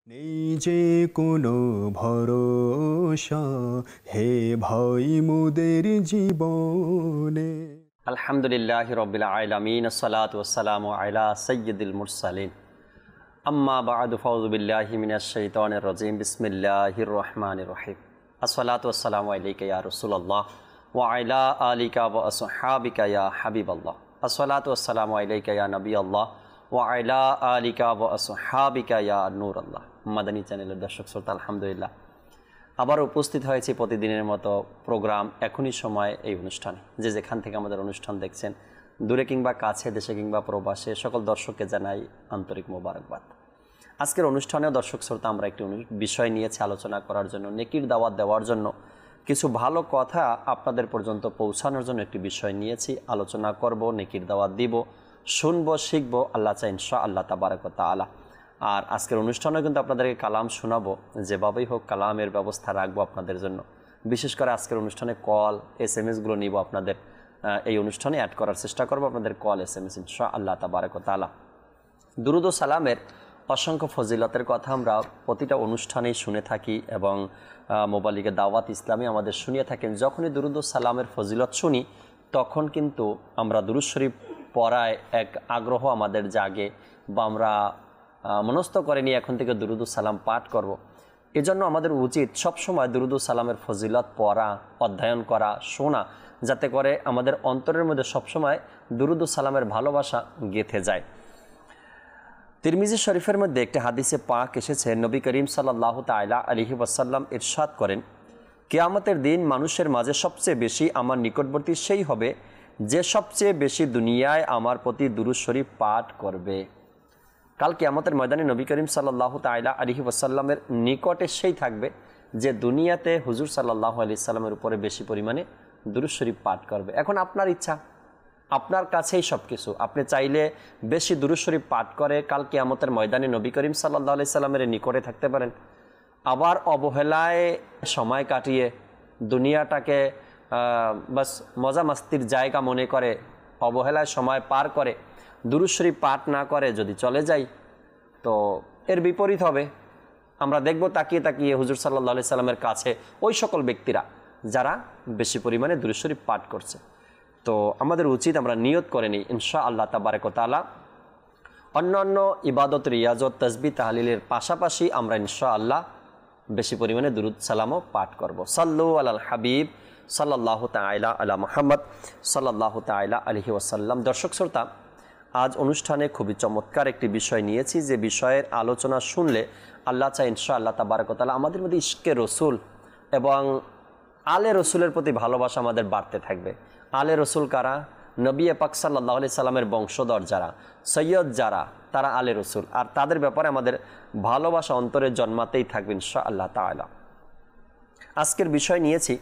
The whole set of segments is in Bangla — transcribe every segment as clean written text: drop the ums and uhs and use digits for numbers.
নেই যে কোনো ভরসা হে ভাই মোদের জীবনে। আলহামদুলিল্লাহি রাব্বিল আলামিন আসসালাতু ওয়াসসালামু আলা সাইয়্যিদিল মুরসালিন আম্মা বা'দু ফাউযু বিল্লাহি মিনাশ শাইতানির রাজীম বিসমিল্লাহির রহমানির রহিম আসসালাতু ওয়াসসালামু আলাইকা ইয়া রাসূলুল্লাহ ওয়া আলা আলিকা ওয়া আসহাবিকা ইয়া হাবিবাল্লাহ আসসালাতু ওয়াসসালামু আলাইকা ইয়া নবিয়াল্লাহ ওয়া আলা আলিকা ওয়া আসহাবিকা ইয়া নূরাল্লাহ। মাদানী চ্যানেলের দর্শক শ্রোতা, আলহামদুলিল্লাহ আবার উপস্থিত হয়েছে প্রতিদিনের মতো প্রোগ্রাম এখনই সময় এই অনুষ্ঠানে। যে যেখান থেকে আমাদের অনুষ্ঠান দেখছেন, দূরে কিংবা কাছে, দেশে কিংবা প্রবাসে, সকল দর্শককে জানাই আন্তরিক মোবারকবাদ। আজকের অনুষ্ঠানেও দর্শক শ্রোতা আমরা একটি বিষয় নিয়েছি আলোচনা করার জন্য, নেকির দাওয়াত দেওয়ার জন্য, কিছু ভালো কথা আপনাদের পর্যন্ত পৌঁছানোর জন্য একটি বিষয় নিয়েছি, আলোচনা করব, নেকির দাওয়াত দিব, শুনবো, শিখবো, আল্লাহ চাই ইনশাআল্লাহ তাবারাক ওয়া তাআলা। আর আজকের অনুষ্ঠানেও কিন্তু আপনাদেরকে কালাম শোনাবো, যেভাবেই হোক কালামের ব্যবস্থা রাখবো আপনাদের জন্য। বিশেষ করে আজকের অনুষ্ঠানে কল SMS-গুলো নিব, আপনাদের এই অনুষ্ঠানে অ্যাড করার চেষ্টা করবো, আপনাদের কল SMS ইনশাআল্লাহ তাবারাক ওয়া তাআলা। দুরুদ ও সালামের অসংখ্য ফজিলতের কথা আমরা প্রতিটা অনুষ্ঠানেই শুনে থাকি এবং মোবালিকে দাওয়াত ইসলামী আমাদের শুনিয়ে থাকেন। যখনই দুরুদ ও সালামের ফজিলত শুনি তখন কিন্তু আমরা দুরূদ শরীফ পড়ায় এক আগ্রহ আমাদের জাগে, বা আমরা মনস্থ করে নিয়ে এখন থেকে দুরুদ ও সালাম পাঠ করব। এজন্য আমাদের উচিত সবসময় দুরুদ ও সালামের ফজিলত পড়া, অধ্যয়ন করা, শোনা, যাতে করে আমাদের অন্তরের মধ্যে সবসময় দুরুদ ও সালামের ভালোবাসা গেঁথে যায়। তিরমিজি শরীফের মধ্যে একটি হাদিসে পাক এসেছে, নবী করিম সাল্লাল্লাহু তাআলা আলাইহি ওয়াসাল্লাম ইরশাদ করেন, কিয়ামতের দিন মানুষের মাঝে সবচেয়ে বেশি আমার নিকটবর্তী সেই হবে যে সবচেয়ে বেশি দুনিয়ায় আমার প্রতি দুরূদ শরীফ পাঠ করবে। কাল কিয়ামতের ময়দানে নবী করিম সাল্লাল্লাহু তাআলা আলাইহি ওয়াসাল্লামের নিকটে সেই থাকবে যে দুনিয়াতে হুজুর সাল্লাল্লাহু আলাইহি সাল্লামের উপরে বেশি পরিমাণে দুরূদ শরীফ পাঠ করবে। এখন আপনার ইচ্ছা, আপনার কাছেই সব কিছু। আপনি চাইলে বেশি দুরূদ শরীফ পাঠ করে কাল কিয়ামতের ময়দানে নবী করিম সাল্লাল্লাহু আলাইহি সাল্লামের নিকটে থাকতে পারেন। আবার অবহেলায় সময় কাটিয়ে দুনিয়াটাকে বাস মজা মাস্তির জায়গা মনে করে অবহেলায় সময় পার করে দুরূদ শরীফ পাঠ না করে যদি চলে যাই, তো এর বিপরীত হবে। আমরা দেখব তাকিয়ে তাকিয়ে হুজুর সাল্লাল্লাহু আলাইহি সাল্লামের কাছে ওই সকল ব্যক্তিরা যারা বেশি পরিমাণে দুরূদ শরীফ পাঠ করছে। তো আমাদের উচিত আমরা নিয়ত করে নিই ইনশাআল্লাহ তাবারাক ওয়া তাআলা অন্যান্য ইবাদত, রিয়াজত, তাসবিহ, তাহলিলের পাশাপাশি আমরা ইনশাআল্লাহ বেশি পরিমাণে দুরূদ সালামও পাঠ করব। সাল্লু আলাল হাবিব সাল্লাল্লাহু তাআলা আলা মুহাম্মদ সাল্লাল্লাহু তাআলা আলাইহি ওয়াসাল্লাম। দর্শক শ্রোতা, আজ অনুষ্ঠানে খুবই চমৎকার একটি বিষয় নিয়েছি, যে বিষয়ের আলোচনা শুনলে আল্লাহ চাই ইনশাআল্লাহ তাবারাক ওয়া তাআলা আমাদের মধ্যে ইশকে রসুল এবং আলে রসুলের প্রতি ভালোবাসা আমাদের বাড়তে থাকবে। আলে রসুল কারা? নবী পাক সাল্লাল্লাহু আলাইহি সাল্লামের বংশধর যারা, সৈয়দ যারা, তারা আলে রসুল। আর তাদের ব্যাপারে আমাদের ভালোবাসা অন্তরে জন্মাতেই থাকবে ইনশাআল্লাহ তাআলা। আজকের বিষয় নিয়েছি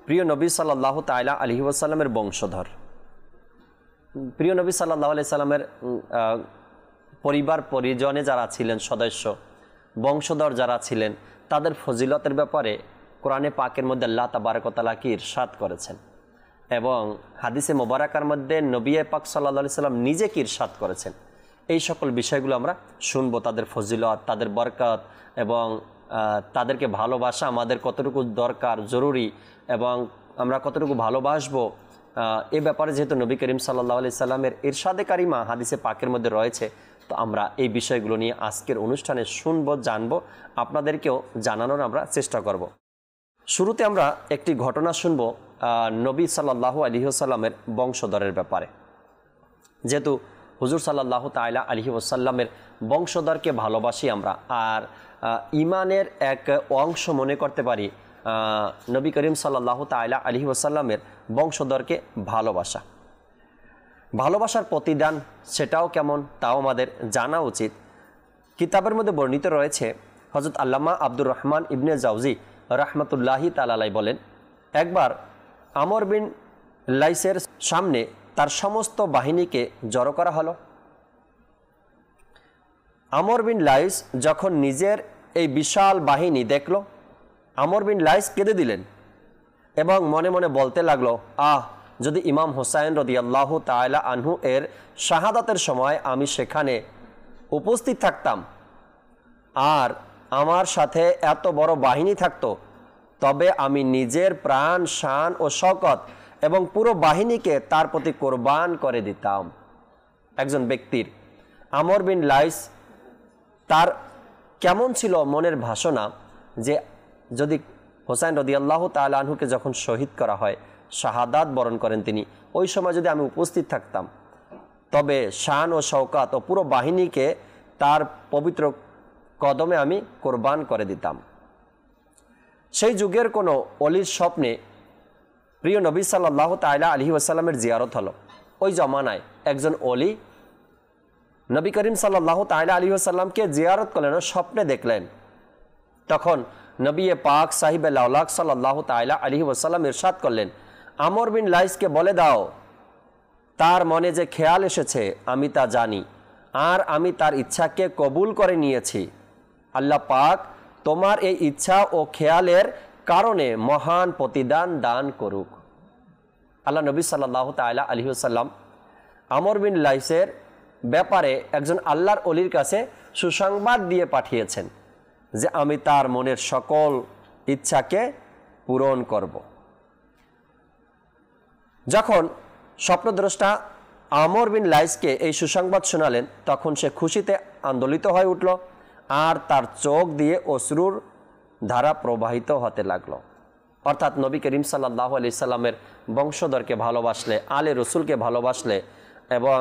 প্রিয় নবী সাল্লাল্লাহু তাআলা আলাইহি ওয়াসাল্লামের বংশধর। প্রিয় নবী সাল্লাল্লাহু আলাইহি সাল্লামের পরিবার পরিজনে যারা ছিলেন, সদস্য, বংশধর যারা ছিলেন, তাদের ফজিলতের ব্যাপারে কোরআনে পাকের মধ্যে আল্লাহ তাবারক ওয়া তাআলা কি ইরশাদ করেছেন এবং হাদিসে মোবারকার মধ্যে নবী পাক সাল্লাল্লাহু আলাইহি সাল্লাম নিজে কি ইরশাদ করেছেন, এই সকল বিষয়গুলো আমরা শুনবো। তাদের ফজিলত, তাদের বরকত এবং তাদেরকে ভালোবাসা আমাদের কতটুকু দরকার, জরুরি, এবং আমরা কতটুকু ভালোবাসবো, এ ব্যাপারে যেহেতু নবী করিম সাল্লাল্লাহু আলাইহি সাল্লামের ইরশাদে কারিমা হাদিসে পাকের মধ্যে রয়েছে, তো আমরা এই বিষয়গুলো নিয়ে আজকের অনুষ্ঠানে শুনবো, জানবো, আপনাদেরকেও জানানোর আমরা চেষ্টা করব। শুরুতে আমরা একটি ঘটনা শুনব নবী সাল্লাল্লাহু আলাইহি ওয়াসাল্লামের বংশধরের ব্যাপারে। যেহেতু হুজুর সাল্লাল্লাহু তাআলা আলাইহি ওয়াসাল্লামের বংশধরকে ভালোবাসি আমরা, আর ইমানের এক অংশ মনে করতে পারি নবী করিম সাল্লাল্লাহু তাআলা আলাইহি ওয়াসাল্লামের বংশধরকে ভালোবাসা। ভালোবাসার প্রতিদান সেটাও কেমন তাও আমাদের জানা উচিত। কিতাবের মধ্যে বর্ণিত রয়েছে, হযরত আল্লামা আব্দুর রহমান ইবনে জাওজি রাহমাতুল্লাহি তাআলা আলাইহি বলেন, একবার আমর বিন লাইসের সামনে তার সমস্ত বাহিনীকে জড়ো করা হলো। আমর বিন লাইস যখন নিজের এই বিশাল বাহিনী দেখল, আমর বিন লাইস কেঁদে দিলেন এবং মনে মনে বলতে লাগলো, যদি ইমাম হোসাইন রাদিয়াল্লাহু তাআলা আনহু এর শাহাদাতের সময় আমি সেখানে উপস্থিত থাকতাম আর আমার সাথে এত বড় বাহিনী থাকতো, তবে আমি নিজের প্রাণ, শান ও শওকত এবং পুরো বাহিনীকে তার প্রতি কোরবান করে দিতাম। একজন ব্যক্তির আমর বিন লাইস, তার কেমন ছিল মনের ভাষণা যে যদি হোসাইন রাদিয়াল্লাহু তাআলা আনহুকে যখন শহীদ করা হয়, শাহাদাত বরণ করেন তিনি, ওই সময় যদি আমি উপস্থিত থাকতাম, তবে শান ও শওকাত ও পুরো বাহিনীকে তার পবিত্র কদমে আমি কোরবান করে দিতাম। সেই যুগের কোনো অলির স্বপ্নে প্রিয় নবী সাল্লাল্লাহু তাআলা আলাইহি ওয়াসাল্লামের জিয়ারত হলো। ওই জমানায় একজন অলি নবী করিম সাল্লাল্লাহু তাআলা আলাইহি ওয়াসাল্লামকে জিয়ারত করলেন, স্বপ্নে দেখলেন। তখন নবী পাক সাহিবে লাউলাক সাল্লাল্লাহু তাআলা আলাইহি ওয়াসাল্লাম ইরশাদ করলেন, আমর বিন লাইসকে বলে দাও, তার মনে যে খেয়াল এসেছে আমি তা জানি, আর আমি তার ইচ্ছাকে কবুল করে নিয়েছি। আল্লাহ পাক তোমার এই ইচ্ছা ও খেয়ালের কারণে মহান প্রতিদান দান করুক। আল্লাহ নবী সাল্লাল্লাহু তাআলা আলাইহি ওয়াসাল্লাম আমর বিন লাইসের ব্যাপারে একজন আল্লাহর অলির কাছে সুসংবাদ দিয়ে পাঠিয়েছেন যে আমি তার মনের সকল ইচ্ছাকে পূরণ করব। যখন স্বপ্নদ্রষ্টা আমর বিন লাইসকে এই সুসংবাদ শোনালেন, তখন সে খুশিতে আন্দোলিত হয়ে উঠল আর তার চোখ দিয়ে অশ্রুর ধারা প্রবাহিত হতে লাগলো। অর্থাৎ নবী করিম সাল্লাল্লাহু আলাইহি সাল্লামের বংশধরকে ভালোবাসলে, আলে রসুলকে ভালোবাসলে এবং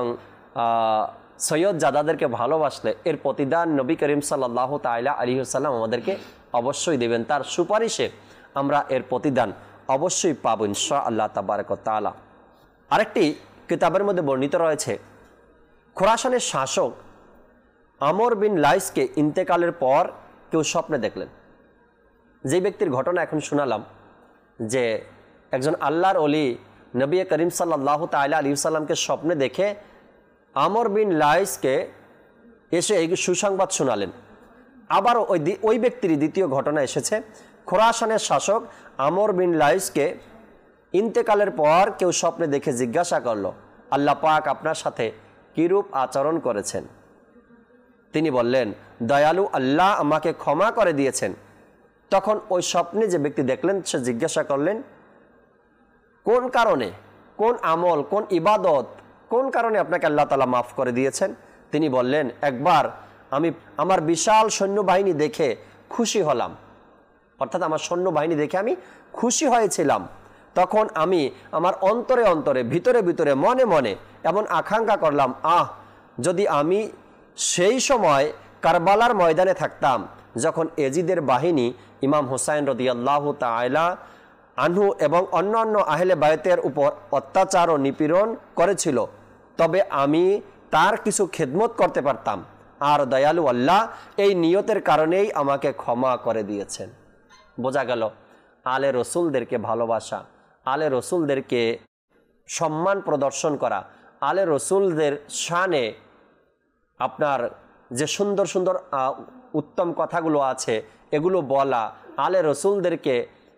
সৈয়দ জাদাদেরকে ভালোবাসলে এর প্রতিদান নবী করিম সাল্লাল্লাহু তাআলা আলাইহি ওয়াসাল্লাম আমাদেরকে অবশ্যই দেবেন। তার সুপারিশে আমরা এর প্রতিদান অবশ্যই পাব ইনশাআল্লাহ তাবারক ওয়া তাআলা। আরেকটি কিতাবের মধ্যে বর্ণিত রয়েছে, খোরাসানের শাসক আমর বিন লাইসকে ইন্তেকালের পর কেউ স্বপ্নে দেখলেন। যে ব্যক্তির ঘটনা এখন শোনালাম, যে একজন আল্লাহর অলি নবী করিম সাল্লাল্লাহু তাআলা আলাইহি ওয়াসাল্লামকে স্বপ্নে দেখে আমর বিন লাইসকে এসে এই সুসংবাদ শোনালেন। আবার ওই ব্যক্তির দ্বিতীয় ঘটনা এসেছে, খোরাসানের শাসক আমর বিন লাইসকে ইন্তেকালের পর কেউ স্বপ্নে দেখে জিজ্ঞাসা করলো, আল্লাহ পাক আপনার সাথে কিরূপ আচরণ করেছেন? তিনি বললেন, দয়ালু আল্লাহ আমাকে ক্ষমা করে দিয়েছেন। তখন ওই স্বপ্নে যে ব্যক্তি দেখলেন সে জিজ্ঞাসা করলেন, কোন কারণে, কোন আমল, কোন ইবাদত, কোন কারণে আপনাকে আল্লাহ তাআলা মাফ করে দিয়েছেন? তিনি বললেন, একবার আমি আমার বিশাল সৈন্যবাহিনী দেখে খুশি হলাম, অর্থাৎ আমার সৈন্যবাহিনী দেখে আমি খুশি হয়েছিলাম। তখন আমি আমার অন্তরে অন্তরে, ভিতরে ভিতরে, মনে মনে এমন আকাঙ্ক্ষা করলাম, যদি আমি সেই সময় কারবালার ময়দানে থাকতাম যখন এজিদের বাহিনী ইমাম হুসাইন রাদিয়াল্লাহু তাআলা আনহু এবং অন্যান্য আহলে বায়তের উপর অত্যাচার ও নিপীড়ন করেছিল, তবে আমি তার কিছু খেদমত করতে পারতাম। আর দয়ালু আল্লাহ এই নিয়তের কারণেই আমাকে ক্ষমা করে দিয়েছেন। বোঝা গেল আলে রসুলদেরকে ভালোবাসা, আলে রসুলদেরকে সম্মান প্রদর্শন করা, আলে রসুলদের শানে আপনার যে সুন্দর সুন্দর উত্তম কথাগুলো আছে এগুলো বলা, আলে রসুলদেরকে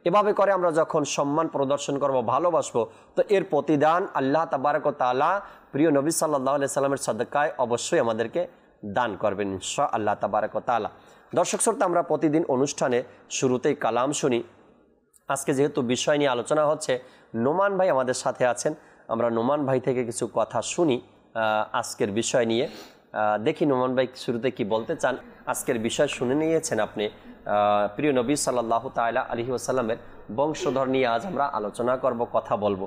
এভাবে করে আমরা যখন সম্মান প্রদর্শন করব, ভালোবাসবো, তো এর প্রতিদান আল্লাহ তাবারক ওয়া তাআলা প্রিয় নবী সাল্লাল্লাহু আলাইহি সাল্লামের সাদকায় অবশ্যই আমাদেরকে দান করবেন ইনশাআল্লাহ তাবারক ওয়া তাআলা। দর্শক শ্রোতা, আমরা প্রতিদিন অনুষ্ঠানে শুরুতেই কালাম শুনি। আজকে যেহেতু বিষয় নিয়ে আলোচনা হচ্ছে, নোমান ভাই আমাদের সাথে আছেন, আমরা নোমান ভাই থেকে কিছু কথা শুনি আজকের বিষয় নিয়ে। দেখি নোমান ভাই শুরুতে কি বলতে চান। আজকের বিষয় শুনে নিয়েছেন আপনি, প্রিয় নবী সাল্লাল্লাহু তাআলা আলাইহি ওয়াসাল্লামের বংশধর নিয়ে আজ আমরা আলোচনা করব, কথা বলবো।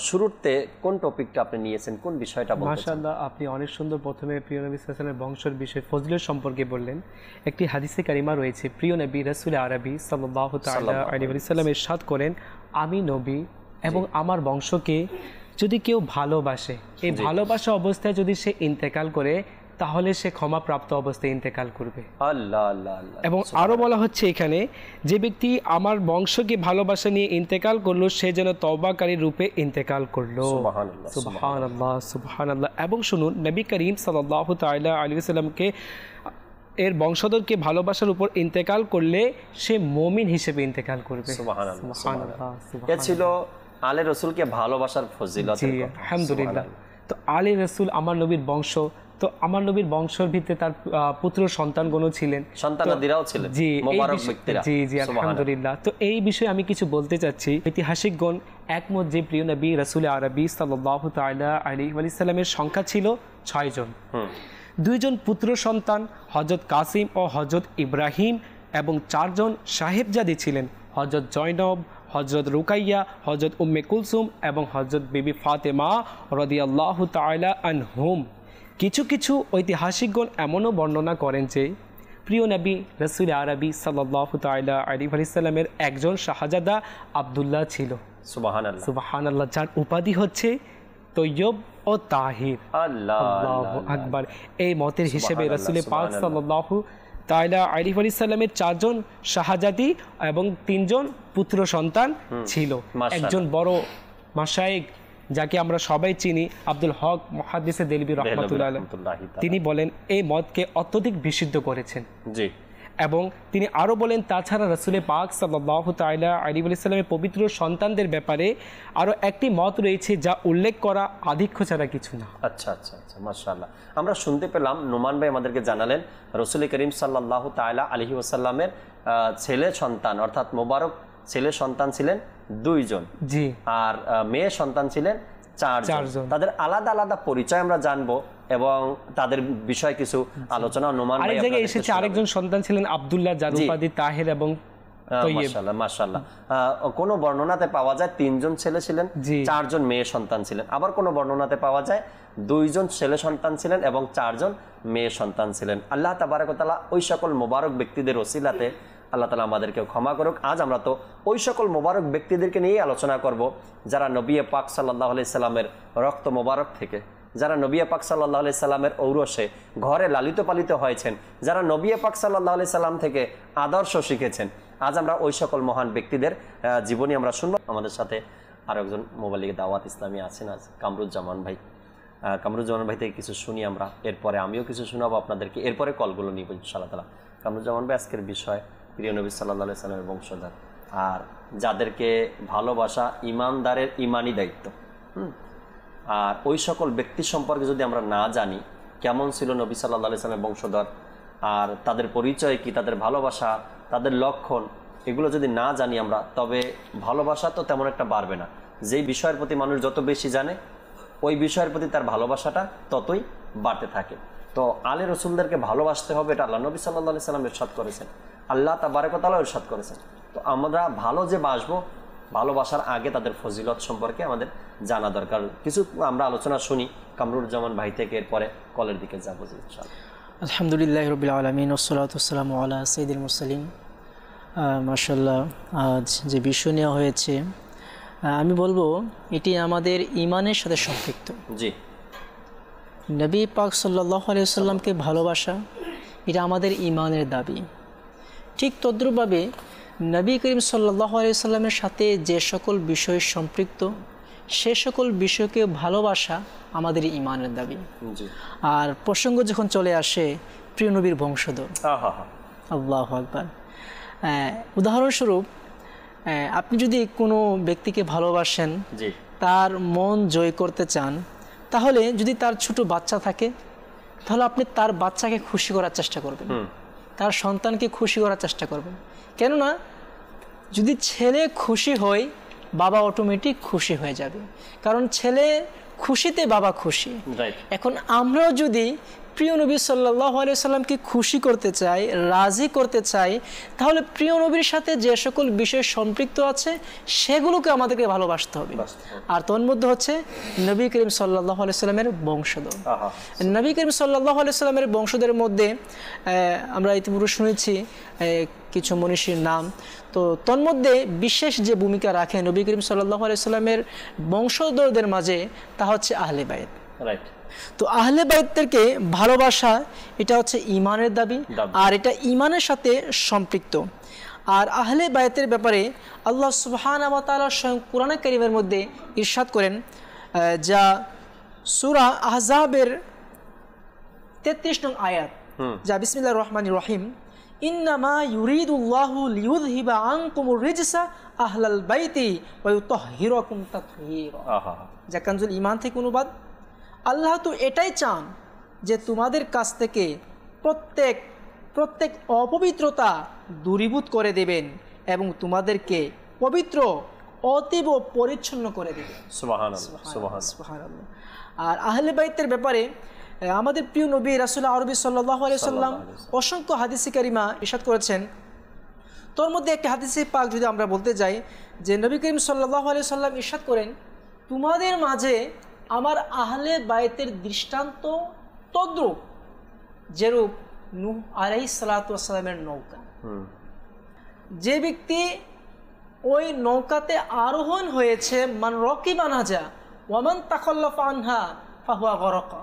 শুরুতে কোন টপিকটা আপনি নিয়েছেন, কোন বিষয়টা বলতে চান? মাশাআল্লাহ, আপনি অনেক সুন্দর প্রথমে প্রিয় নবী সাল্লাল্লাহু আলাইহি ওয়াসাল্লামের বংশের বিষয় ফজিলত সম্পর্কে বললেন। একটি হাদিসে কারিমা রয়েছে, প্রিয় নবী রাসূল আরবি সাল্লাল্লাহু তাআলা আলাইহি ওয়াসাল্লাম ইরশাদ করেন, আমি নবী এবং আমার বংশকে যদি কেউ ভালোবাসে, এই ভালোবাসা অবস্থায় যদি সে ইন্তেকাল করে, তাহলে সে ক্ষমাপ্রাপ্ত অবস্থায় ইন্তেকাল করবে। আল্লাহ আল্লাহ আল্লাহ। এবং আরো বলা হচ্ছে এখানে, যে ব্যক্তি আমার বংশকে ভালোবাসা নিয়ে ইন্তেকাল করলো, সে যেন তওবাকারী রূপে ইন্তেকাল করলো। সুবহানাল্লাহ সুবহানাল্লাহ সুবহানাল্লাহ। এবং শুনুন, নবী করিম সাল্লাল্লাহু তাআলা আলাইহি ওয়াসাল্লামকে এর বংশধরকে ভালোবাসার উপর ইন্তেকাল করলে সে মুমিন হিসেবে ইন্তেকাল করবে। সুবহানাল্লাহ সুবহানাল্লাহ। এ ছিল আলে রসুলকে ভালোবাসার ফজিলত। আলহামদুলিল্লাহ। তো আলে রসুল আমার নবীর বংশ, তো আমার নবীর বংশের ভিত্তিতে তার পুত্র সন্তানগণও ছিলেন, সন্তানাদিরাও ছিলেন, জি মোবারক ব্যক্তিরা। জি জি আলহামদুলিল্লাহ। তো এই বিষয়ে আমি কিছু বলতে চাচ্ছি। ঐতিহাসিকগণ একমত যে প্রিয় নবী রাসূল আরবি সাল্লাল্লাহু তাআলা আলাইহি ওয়াসাল্লামের সংখ্যা ছিল 6 জন। 2 জন পুত্র সন্তান হযরত কাসিম ও হযরত ইব্রাহিম এবং 4 জন সাহেবজাদী ছিলেন, হযরত জয়নব, হযরত রুকাইয়া, হযরত উম্মে কুলসুম এবং হযরত বিবি ফাতেমা রাদিয়াল্লাহু তাআলা আনহুম। কিছু কিছু ঐতিহাসিকগণ এমনও বর্ণনা করেন যে প্রিয় নবী রাসূল আরবি সাল্লাল্লাহু তাআলা আলাইহি ওয়াসাল্লামের একজন শাহজাদা আব্দুল্লাহ ছিল। সুবহানাল্লাহ সুবহানাল্লাহ। যার উপাধি হচ্ছে তৈয়ব ও তাহির। আল্লাহু আকবার। এই মতের হিসেবে রাসূল পাক সাল্লাল্লাহু তাআলা আলাইহি ওয়াসাল্লামের 4 জন শাহজাদি এবং 3 জন পুত্র সন্তান ছিল। একজন বড় মাশায়েখ যাকে আমরা সবাই চিনি, আব্দুল হক মুহাদ্দিসে দেলবি রাহমাতুল্লাহ আলাইহি, তিনি বলেন এই মতকে অত্যধিক বিশুদ্ধ করেছেন। জি। এবং তিনি আরও বলেন তাছাড়া রাসূল পাক সাল্লাল্লাহু তাআলা আলাইহি ওয়াসাল্লামের পবিত্র সন্তানদের ব্যাপারে আরও একটি মত রয়েছে যা উল্লেখ করা আধিক্য ছাড়া কিছু না। আচ্ছা আচ্ছা আচ্ছা, মাশাআল্লাহ। আমরা শুনতে পেলাম, নোমান ভাই আমাদেরকে জানালেন রাসূল করিম সাল্লাল্লাহু তাআলা আলাইহি ওয়াসাল্লামের ছেলে সন্তান অর্থাৎ মোবারক ছেলে সন্তান ছিলেন 2 জন। জি। আর মেয়ে সন্তান ছিলেন 4 জন। তাদের আলাদা আলাদা পরিচয় আমরা জানবো এবং তাদের বিষয়ে কিছু আলোচনা নোমান ভাই আরেক জায়গায় এসেছে। আরেকজন সন্তান ছিলেন আব্দুল্লাহ, যার উপাধি তাহের এবং তৈয়ব। মাশাআল্লাহ মাশাআল্লাহ। কোন বর্ণনাতে পাওয়া যায় 3 জন ছেলে ছিলেন, 4 জন মেয়ে সন্তান ছিলেন। আবার কোন বর্ণনাতে পাওয়া যায় 2 জন ছেলে সন্তান ছিলেন এবং 4 জন মেয়ে সন্তান ছিলেন। আল্লাহ তাবারক ওয়া তাআলা ওই সকল মোবারক ব্যক্তিদের ওসিলাতে আল্লাহ তাআলা আমাদেরকে ক্ষমা করুক। আজ আমরা তো ওই সকল মোবারক ব্যক্তিদেরকে নিয়ে আলোচনা করব যারা নবী পাক সাল্লাল্লাহু আলাইহি সাল্লামের রক্ত মোবারক থেকে, যারা নবী পাক সাল্লাল্লাহু আলাইহি সাল্লামের ঔরসে ঘরে লালিত পালিত হয়েছেন, যারা নবী পাক সাল্লাল্লাহু আলাইহি সাল্লাম থেকে আদর্শ শিখেছেন। আজ আমরা ওই সকল মহান ব্যক্তিদের জীবনী আমরা শুনবো। আমাদের সাথে আরো একজন মোবাইল দাওয়াত ইসলামী আছেন আজ, কামরুজ্জামান ভাই। কামরুজ্জামান ভাই থেকে কিছু শুনি আমরা, এরপরে আমিও কিছু শোনাবো আপনাদেরকে, এরপরে কলগুলো নিব ইনশাআল্লাহ তাআলা। কামরুজ্জামান ভাই, আজকের বিষয় প্রিয় নবী সাল্লাল্লাহু আলাইহি সাল্লামের বংশধর আর যাদেরকে ভালোবাসা ইমানদারের ইমানি দায়িত্ব। আর ওই সকল ব্যক্তি সম্পর্কে যদি আমরা না জানি কেমন ছিল নবী সাল্লাল্লাহু আলাইহি সাল্লামের বংশধর আর তাদের পরিচয় কি, তাদের ভালোবাসা, তাদের লক্ষণ, এগুলো যদি না জানি আমরা, তবে ভালোবাসা তো তেমন একটা বাড়বে না। যেই বিষয়ের প্রতি মানুষ যত বেশি জানে ওই বিষয়ের প্রতি তার ভালোবাসাটা ততই বাড়তে থাকে। তো আলে রসুলদেরকে ভালোবাসতে হবে, এটা আল্লাহ নবী সাল্লাল্লাহু আলাইহি সাল্লাম ইরশাদ করেছেন, আল্লাহ তাবারক ওয়া তাআলা ইরশাদ করেছেন। তো আমরা ভালো যে বাসবো, ভালোবাসার আগে তাদের ফজিলত সম্পর্কে আমাদের জানা দরকার। কিছু আমরা আলোচনা শুনি কামরুজ্জামান ভাই থেকে, এরপরে কলের দিকে যাবো ইনশাআল্লাহ। আলহামদুলিল্লাহি রাব্বিল আলামিন ওয়াসসালাতু ওয়াসসালামু আলা সাইয়্যিদিল মুরসালিন। মাশাআল্লাহ, আজ যে বিষয় নেওয়া হয়েছে আমি বলবো এটি আমাদের ঈমানের সাথে সম্পৃক্ত। জি। নবী পাক সাল্লাল্লাহু আলাইহি ওয়াসাল্লামকে ভালোবাসা এটা আমাদের ঈমানের দাবি। ঠিক তদ্রূপভাবে নবী করিম সাল্লাল্লাহু আলাইহি ওয়াসাল্লামের সাথে যে সকল বিষয় সম্পৃক্ত সে সকল বিষয়কে ভালোবাসা আমাদের ঈমানের দাবি। আর প্রসঙ্গ যখন চলে আসে প্রিয় নবীর বংশধর, আল্লাহু আকবার, উদাহরণস্বরূপ আপনি যদি কোনো ব্যক্তিকে ভালোবাসেন, তার মন জয় করতে চান, তাহলে যদি তার ছোট বাচ্চা থাকে তাহলে আপনি তার বাচ্চাকে খুশি করার চেষ্টা করবেন, তার সন্তানকে খুশি করার চেষ্টা করবেন। কেননা যদি ছেলে খুশি হয় বাবা অটোমেটিক খুশি হয়ে যাবে, কারণ ছেলে খুশিতে বাবা খুশি। এখন আমরাও যদি প্রিয় নবী সাল্লাল্লাহু আলাইহি সাল্লামকে খুশি করতে চাই, রাজি করতে চাই, তাহলে প্রিয় নবীর সাথে যে সকল বিষয় সম্পৃক্ত আছে সেগুলোকে আমাদেরকে ভালোবাসতে হবে। আর তন্মধ্যে হচ্ছে নবী করিম সাল্লাল্লাহু আলাইহি সাল্লামের বংশধর। নবী করিম সাল্লাল্লাহু আলাইহি সাল্লামের বংশধরের মধ্যে আমরা ইতিপূর্বে শুনেছি কিছু মনীষীর নাম। তো তন্মধ্যে বিশেষ যে ভূমিকা রাখে নবী করিম সাল্লাল্লাহু আলাইহি সাল্লামের বংশধরদের মাঝে তা হচ্ছে আহলে বাইত। তো আহলে বাইতদেরকে ভালোবাসা এটা হচ্ছে ঈমানের দাবি, আর এটা ঈমানের সাথে সম্পৃক্ত। আর আহলে বাইতের ব্যাপারে আল্লাহ সুবহানাহু ওয়া তাআলা স্বয়ং কোরআনে কারীমের মধ্যে ইরশাদ করেন, যা সূরা আহজাবের 33 নং আয়াত, যা বিসমিল্লাহির রহমানির রহিম, ইন্নামা ইউরিদুল্লাহু লিইউযহিবা আনকুমুর রিজসা আহলাল বাইতি ওয়া ইউতাহহিরাকুম তাতহীরা। যা কানজুল ঈমান থেকে অনুবাদ। আল্লাহ তো এটাই চান যে তোমাদের কাছ থেকে প্রত্যেক অপবিত্রতা দূরীভূত করে দেবেন এবং তোমাদেরকে পবিত্র অতীব পরিচ্ছন্ন করে দেবেন। সুবহানাল্লাহ। আর আহলে বাইতের ব্যাপারে আমাদের প্রিয় নবী রাসূল আরবি সাল্লাল্লাহু আলাইহি সাল্লাম অসংখ্য হাদিসে কারিমা ইরশাদ করেছেন। তোর মধ্যে একটা হাদিসে পাক যদি আমরা বলতে যাই, যে নবী করিম সাল্লাল্লাহু আলাইহি সাল্লাম ইরশাদ করেন, তোমাদের মাঝে আমার আহলে বাইতের দৃষ্টান্ত তদ্রূপ যেরূপ নূহ আলাইহিস সালাতু ওয়াস সালামের নৌকা। যে ব্যক্তি ওই নৌকাতে আরোহণ হয়েছে, মান রাকিবা নাজা ওয়া মান তাখাল্লাফা আনহা ফাহুয়া গরাকা,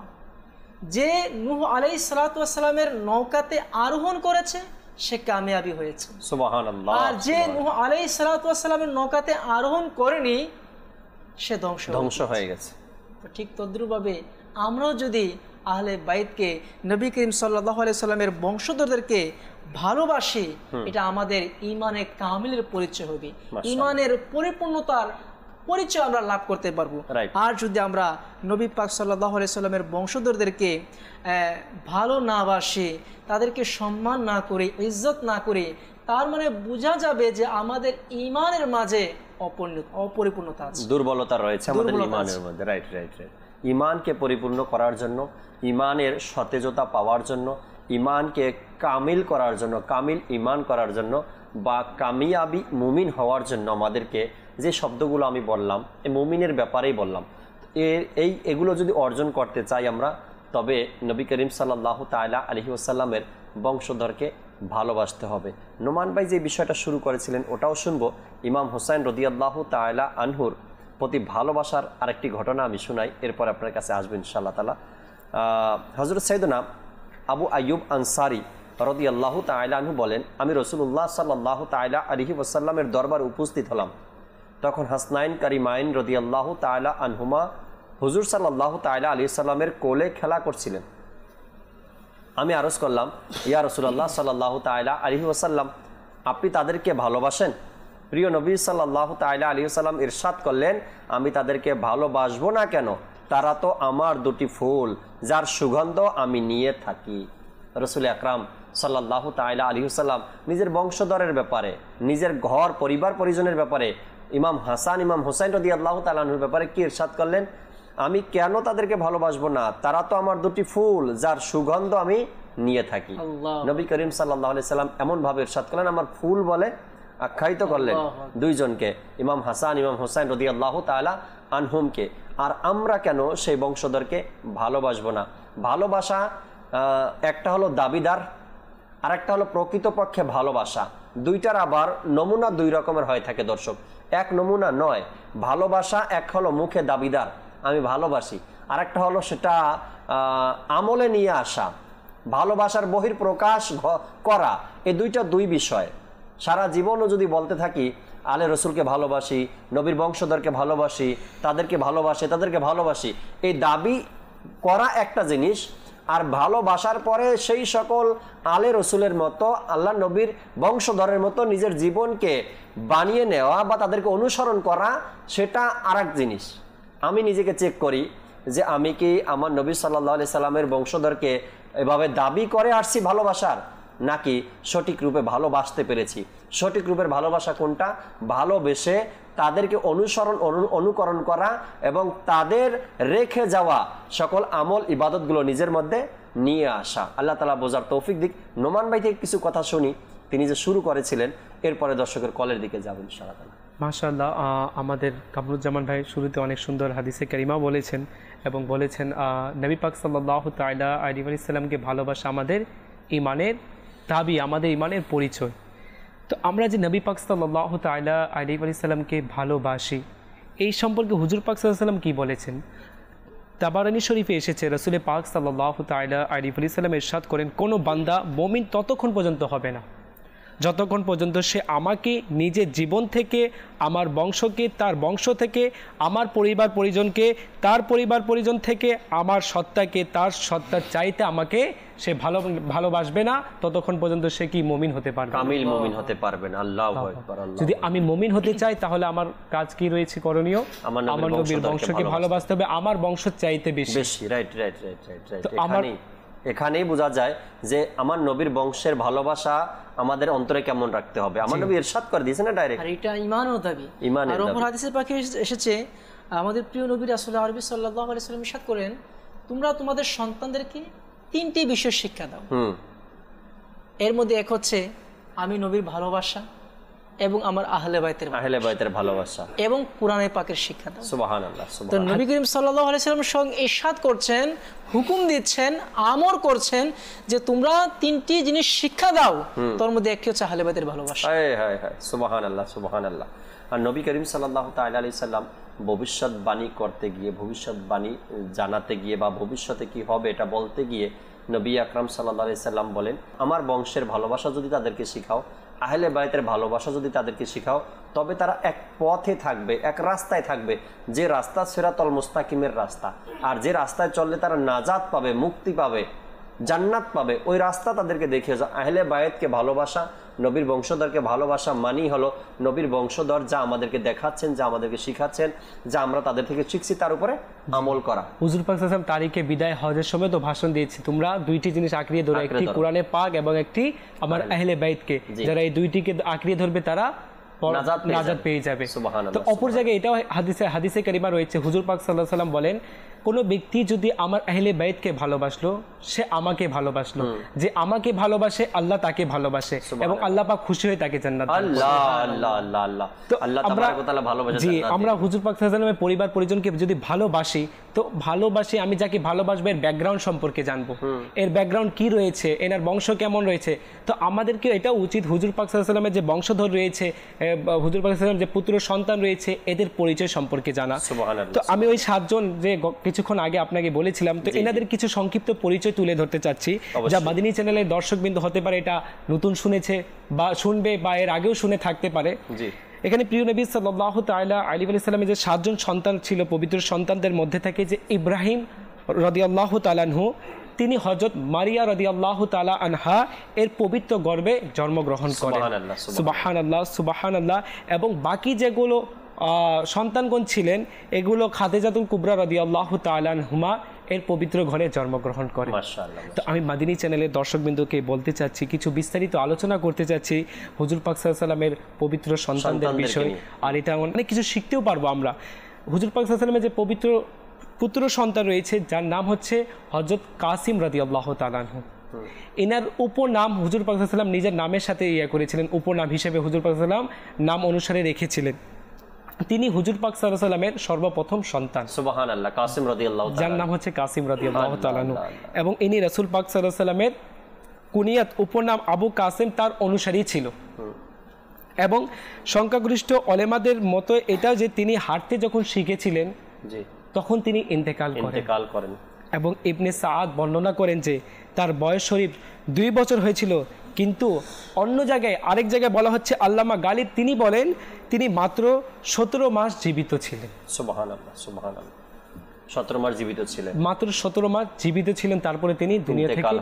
যে নূহ আলাইহিস সালাতু ওয়াস সালামের নৌকাতে আরোহণ করেছে সে কামিয়াবি হয়েছে। সুবহানাল্লাহ। আর যে নূহ আলাইহিস সালাতু ওয়াস সালামের নৌকাতে আরোহণ করেনি সে ধ্বংস হয়ে গেছে। তো ঠিক তদ্রূপভাবে আমরাও যদি আহলে বাইতকে, নবী করিম সাল্লাল্লাহু আলাইহি সাল্লামের বংশধরদেরকে ভালোবাসি, এটা আমাদের ঈমানে কামিলের পরিচয় হবে, ঈমানের পরিপূর্ণতার পরিচয় আমরা লাভ করতে পারবো। আর যদি আমরা নবী পাক সাল্লাল্লাহু আলাইহি সাল্লামের বংশধরদেরকে ভালো না বাসি, তাদেরকে সম্মান না করি, ইজ্জত না করি, তার মানে বোঝা যাবে যে আমাদের ঈমানের মাঝে অপরিপূর্ণতা আছে, দুর্বলতা রয়েছে আমাদের ঈমানের মধ্যে। রাইট। ঈমানকে পরিপূর্ণ করার জন্য, ঈমানের সতেজতা পাওয়ার জন্য, ঈমানকে কামিল করার জন্য, কামিল ঈমান করার জন্য বা কামিয়াবি মুমিন হওয়ার জন্য আমাদেরকে যে শব্দগুলো আমি বললাম, এই মুমিনের ব্যাপারেই বললাম, এগুলো যদি অর্জন করতে চাই আমরা, তবে নবী করিম সাল্লাল্লাহু তাআলা আলাইহি ওয়াসাল্লামের বংশধরকে ভালোবাসতে হবে। নোমান ভাই যে বিষয়টা শুরু করেছিলেন ওটাও শুনবো। ইমাম হুসাইন রাদিয়াল্লাহু তাআলা আনহুর প্রতি ভালোবাসার আরেকটি ঘটনা আমি শুনাই, এরপর আপনার কাছে আসবেন ইনশাআল্লাহ তাআলা। হযরত সাইয়েদনা আবু আইয়ুব আনসারী রাদিয়াল্লাহু তাআলা আনহু বলেন, আমি রাসূলুল্লাহ সাল্লাল্লাহু তাআলা আলাইহি ওয়াসাল্লামের দরবারে উপস্থিত হলাম। তখন হাসনাইন কারিমাইন রাদিয়াল্লাহু তাআলা আনহুমা হুজুর সাল্লাল্লাহু তাআলা আলাইহি সাল্লামের কোলে খেলা করছিলেন। আমি আরজ করলাম, ইয়া রাসূলুল্লাহ সাল্লাল্লাহু তাআলা আলাইহি ওয়াসাল্লাম, আপনি তাদেরকে ভালোবাসেন? প্রিয় নবী সাল্লাল্লাহু তাআলা আলাইহি ওয়াসাল্লাম ইরশাদ করলেন, আমি তাদেরকে ভালোবাসবো না কেন? তারা তো আমার দুটি ফুল, যার সুগন্ধ আমি নিয়ে থাকি। রাসূল আকরাম সাল্লাল্লাহু তাআলা আলাইহি ওয়াসাল্লাম নিজের বংশধরের ব্যাপারে, নিজের ঘর পরিবার পরিজনের ব্যাপারে, ইমাম হাসান ইমাম হুসাইন রাদিয়াল্লাহু তাআলা আনহুর ব্যাপারে কি ইরশাদ করলেন? আমি কেন তাদেরকে ভালোবাসবো না? তারা তো আমার দুটি ফুল, যার সুগন্ধ আমি নিয়ে থাকি। নবী করিম সাল্লাল্লাহু আলাইহি সাল্লাম এমন ভাবে ইরশাদ করলেন, আমার ফুল বলে আখ্যায়িত করলেন দুইজনকে, ইমাম হাসান ইমাম হুসাইন রাদিয়াল্লাহু তাআলা আনহুমকে। আর আমরা কেন সেই বংশধরকে ভালোবাসবো না? ভালোবাসা একটা হলো দাবিদার, আর একটা হলো প্রকৃতপক্ষে ভালোবাসা। দুইটার আবার নমুনা দুই রকমের হয়ে থাকে দর্শক, এক নমুনা নয়। ভালোবাসা এক হলো মুখে দাবিদার, আমি ভালোবাসি, আর একটা হলো সেটা আমলে নিয়ে আসা, ভালোবাসার বহিঃপ্রকাশ করা। এই দুই বিষয়। সারা জীবনও যদি বলতে থাকি আলে রসুলকে ভালোবাসি, নবীর বংশধরকে ভালোবাসি, তাদেরকে ভালোবাসি, এই দাবি করা একটা জিনিস, আর ভালোবাসার পরে সেই সকল আলে রসুলের মতো আল্লাহ নবীর বংশধরের মতো নিজের জীবনকে বানিয়ে নেওয়া বা তাদেরকে অনুসরণ করা, সেটা আর এক জিনিস। আমি নিজেকে চেক করি যে আমি কি আমার নবী সাল্লাল্লাহু আলাইহি সাল্লামের বংশধরকে এভাবে দাবি করে আসছি ভালোবাসার, নাকি সঠিক রূপে ভালোবাসতে পেরেছি। সঠিক রূপের ভালোবাসা কোনটা? ভালোবেসে তাদেরকে অনুকরণ করা এবং তাদের রেখে যাওয়া সকল আমল ইবাদতগুলো নিজের মধ্যে নিয়ে আসা। আল্লাহ তাআলা বোঝার তৌফিক দিক। নোমান ভাই থেকে কিছু কথা শুনি, তিনি যে শুরু করেছিলেন, এরপরে দর্শকের কলের দিকে যাবেন ইনশাআল্লাহ। মাশাআল্লাহ, আমাদের কামরুজ্জামান ভাই শুরুতে অনেক সুন্দর হাদিসে কারিমা বলেছেন এবং বলেছেন নবী পাক সাল্লাল্লাহু তাআলা আলাইহি ওয়াসাল্লামকে ভালোবাসা আমাদের ঈমানের দাবি, আমাদের ঈমানের পরিচয়। তো আমরা যে নবী পাক সাল্লাল্লাহু তাআলা আলাইহি ওয়াসাল্লামকে ভালোবাসি, এই সম্পর্কে হুজুর পাক সাল্লাল্লাহু আলাইহি ওয়াসাল্লাম কী বলেছেন? তাবারানী শরীফে এসেছে, রাসূল পাক সাল্লাল্লাহু তাআলা আলাইহি ওয়াসাল্লাম ইরশাদ করেন, কোনো বান্দা মুমিন ততক্ষণ পর্যন্ত হবে না যতক্ষণ পর্যন্ত সে আমাকে নিজের জীবন থেকে, আমার বংশকে তার বংশ থেকে, আমার পরিবার পরিজনকে তার পরিবার পরিজন থেকে, আমার সত্তাকে তার সত্তার চাইতে আমাকে সে ভালোবাসবে না, ততক্ষণ পর্যন্ত সে কি মুমিন হতে পারবে? কামিল মুমিন হতে পারবে না। আল্লাহু আকবার। যদি আমি মুমিন হতে চাই তাহলে আমার কাজ কি রয়েছে করণীয়? আমার নবীর বংশকে ভালোবাসতে হবে, আমার বংশ চাইতে বেশি। রাইট। তো এখানেই বোঝা যায় যে আমার নবীর বংশের ভালোবাসা আমাদের অন্তরে কেমন রাখতে হবে। আমার নবী ইরশাদ করে দিয়েছে না ডাইরেক্ট, আর এটা ঈমানের দাবি। ঈমানের আর দাবি। অপর হাদিসে পাকে এসেছে, আমাদের প্রিয় নবী রাসূল আরবি সাল্লাল্লাহু আলাইহি ওয়াসাল্লাম ইরশাদ করেন, তোমরা তোমাদের সন্তানদেরকে 3টি বিষয় শিক্ষা দাও। এর মধ্যে এক হচ্ছে আমি নবীর ভালোবাসা এবং আমার আহলে বাইতের ভালোবাসা এবং কোরআনে পাকের শিক্ষা দাও। সুবহানাল্লাহ, তো সুবহানাল্লাহ। নবী করিম সাল্লাল্লাহু আলাইহি ওয়াসাল্লাম সঙ্গে ইরশাদ করছেন, হুকুম দিচ্ছেন, আমর করছেন যে তোমরা 3টি জিনিস শিক্ষা দাও, তার মধ্যে একটি হচ্ছে আহলে বাইতের ভালোবাসা। হায় হায় হায়, সুবহানাল্লাহ, সুবহানাল্লাহ। আর নবী করিম সাল্লাল্লাহু তাআলা আলাইহি সাল্লাম ভবিষ্যৎবাণী করতে গিয়ে, ভবিষ্যৎবাণী জানাতে গিয়ে বা ভবিষ্যতে কি হবে এটা বলতে গিয়ে নবী আকরাম সাল্লাল্লাহু আলাইহি সাল্লাম বলেন, আমার বংশের ভালোবাসা যদি তাদেরকে শিখাও, আহলে বাইতের ভালোবাসা যদি তাদেরকে শিখাও, তবে তারা এক পথে থাকবে, এক রাস্তায় থাকবে, যে রাস্তা সিরাতুল মুস্তাকিমের রাস্তা। আর যে রাস্তায় চললে তারা নাজাত পাবে, মুক্তি পাবে, জান্নাত পাবে, ওই রাস্তা তাদেরকে দেখিয়ে যাও। আহলে বায়েতকে ভালোবাসা, নবীর বংশধরকে ভালোবাসা মানেই হলো নবীর বংশধর যা আমাদেরকে দেখাচ্ছেন, যা আমাদেরকে শিখাচ্ছেন, যা আমরা তাদের থেকে শিখছি তার উপরে আমল করা। হুজুর পাক সাল্লাল্লাহু আলাইহি ওয়াসাল্লাম তারিখে বিদায় হজের সময় তো ভাষণ দিয়েছি, তোমরা 2টি জিনিস আঁকড়িয়ে ধরো, একটি কোরআনে পাক এবং একটি আমার আহলে বাইতকে। যারা এই 2টিকে আঁকড়িয়ে ধরবে তারা নাজাত পেয়ে যাবে। তো অপর জায়গায় এটাও হাদিসে কারিমা রয়েছে, হুজুর পাক সাল্লাল্লাহু আলাইহি ওয়াসাল্লাম বলেন, কোন ব্যক্তি যদি আমার আহলে বাইতকে ভালোবাসলো, সে আমাকে ভালোবাসলো, যে আমাকে ভালোবাসে আল্লাহ তাকে ভালোবাসে এবং আল্লাহ পাক খুশি হয়ে তাকে জান্নাত দেন। আল্লাহ আল্লাহ আল্লাহ আল্লাহ, আল্লাহ তাবারক ওয়া তাআলা ভালোবাসে। জি, আমরা হুজুর পাক সাল্লাল্লাহু আলাইহি ওয়াসাল্লামের পরিবার পরিজনকে যদি ভালোবাসি, তো ভালোবাসি আমি যাকে ভালোবাসবো এর ব্যাকগ্রাউন্ড সম্পর্কে জানবো, এর ব্যাকগ্রাউন্ড কি রয়েছে, এনার বংশ কেমন রয়েছে। তো আমাদেরকে এটা উচিত হুজুর পাক সাল্লাল্লাহু আলাইহি ওয়াসাল্লামের যে বংশধর রয়েছে, হুজুর পাক সাল্লাল্লাহু আলাইহি ওয়াসাল্লাম যে পুত্র সন্তান রয়েছে, এদের পরিচয় সম্পর্কে জানা। তো আমি ওই 7 জন যে কিছুক্ষণ আগে আপনাকে বলেছিলাম, তো এনাদের কিছু সংক্ষিপ্ত পরিচয় তুলে ধরতে চাচ্ছি, যা মাদিনী চ্যানেলের দর্শকবৃন্দ হতে পারে এটা নতুন শুনেছে বা শুনবে বা এর আগেও শুনে থাকতে পারে। এখানে প্রিয় নবী সাল্লাল্লাহু তাআলা আলাইহি ওয়া সাল্লামের যে 7 জন সন্তান ছিল, পবিত্র সন্তানদের মধ্যে থেকে যে ইব্রাহিম রাদিয়াল্লাহু তাআলা আনহু, তিনি হযরত মারিয়া রাদিয়াল্লাহু তাআলা আনহা এর পবিত্র গর্ভে জন্মগ্রহণ করেন। সুবহানাল্লাহ, সুবহানাল্লাহ। এবং বাকি যেগুলো সন্তানগণ ছিলেন, এগুলো খাদিজাতুল কুবরা রাদিয়াল্লাহু তাআলা আনহুমা এর পবিত্র ঘরে জন্মগ্রহণ করে। মাশাআল্লাহ। তো আমি মাদিনী চ্যানেলের দর্শকবৃন্দকে বলতে চাচ্ছি, কিছু বিস্তারিত আলোচনা করতে চাচ্ছি হুজুর পাক সাল্লাল্লাহু আলাইহি ওয়াসাল্লামের পবিত্র সন্তানদের বিষয়, আর এটা অনেক কিছু শিখতেও পারবো আমরা। হুজুর পাক সাল্লাল্লাহু আলাইহি ওয়াসাল্লামের যে পবিত্র পুত্র সন্তান রয়েছে, যার নাম হচ্ছে হযরত কাসিম রাদিয়াল্লাহু তাআলা আনহু। এনার উপনাম হুজুর পাক সাল্লাল্লাহু আলাইহি ওয়াসাল্লাম নিজের নামের সাথে করেছিলেন, উপনাম হিসেবে হুজুর পাক সাল্লাল্লাহু আলাইহি ওয়াসাল্লাম নাম অনুসারে রেখেছিলেন। তিনি হুজুর পাক সাল্লাল্লাহু আলাইহি ওয়াসাল্লামের সর্বপ্রথম সন্তান। সুবহানাল্লাহ, কাসিম রাদিয়াল্লাহু তাআলা, যার নাম হচ্ছে কাসিম রাদিয়াল্লাহু তাআলা আনহু। এবং ইনি রাসূল পাক সাল্লাল্লাহু আলাইহি ওয়াসাল্লামের কুনিয়াত উপনাম আবু কাসিম তার অনুসারী ছিল। এবং সংখ্যাগরিষ্ঠ উলেমাদের মতো এটা যে তিনি হাঁটতে যখন শিখেছিলেন, তখন তিনি ইন্তেকাল করেন। এবং ইবনে সাআদ বর্ণনা করেন যে তার বয়স শরীফ 2 বছর হয়েছিল, কিন্তু অন্য জায়গায় আরেক জায়গায় বলা হচ্ছে আল্লামা গালিব তিনি বলেন তিনি মাত্র 17 মাস জীবিত ছিলেন। সুবহানাল্লাহ, সুবহানাল্লাহ। 17 মাস জীবিত ছিলেন, মাত্র 17 মাস জীবিত ছিলেন, তারপরে তিনি দুনিয়া থেকে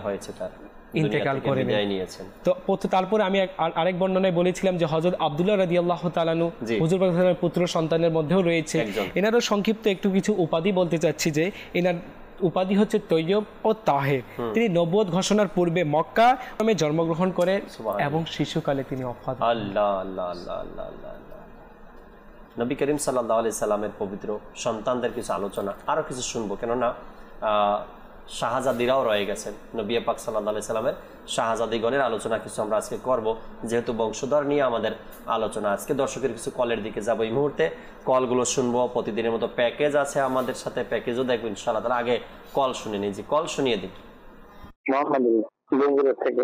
ইন্তেকাল করে নিয়েছেন। তো তারপরে আমি আরেক বর্ণনায় বলেছিলাম যে হযরত আব্দুল্লাহ রাদিয়াল্লাহু তাআলা আনহু হুজুর পাক সাল্লাল্লাহু আলাইহি ওয়াসাল্লামের পুত্র সন্তানের মধ্যেও রয়েছে। এনারও সংক্ষিপ্ত একটু কিছু উপাধি বলতে চাচ্ছি, যে এনার উপাধি হচ্ছে তৈয়ব ও তাহের। তিনি নবুয়ত ঘোষণার পূর্বে মক্কা গ্রামে জন্মগ্রহণ করেন এবং শিশুকালে তিনি ওফাত হন। আল্লাহ আল্লাহ আল্লাহ আল্লাহ আল্লাহ। নবী করিম সাল্লাল্লাহু আলাইহি সাল্লামের পবিত্র সন্তানদের কিছু আলোচনা আরো কিছু শুনবো, কেননা শাহজাদিরাও রয়ে গেছেন। নবী পাক সাল্লাল্লাহু আলাইহি সাল্লামের শাহজাদিগণের আলোচনা কিছু আমরা আজকে করব, যেহেতু বংশধর নিয়ে আমাদের আলোচনা। আজকে দর্শকের কিছু কলের দিকে যাবো, এই মুহূর্তে কলগুলো শুনবো। প্রতিদিনের মতো প্যাকেজ আছে আমাদের সাথে, প্যাকেজও দেখবো ইনশাআল্লাহ। তার আগে কল শুনে নিই। জি, কল শুনিয়ে দিই। মোহাম্মদুল্লাহ থেকে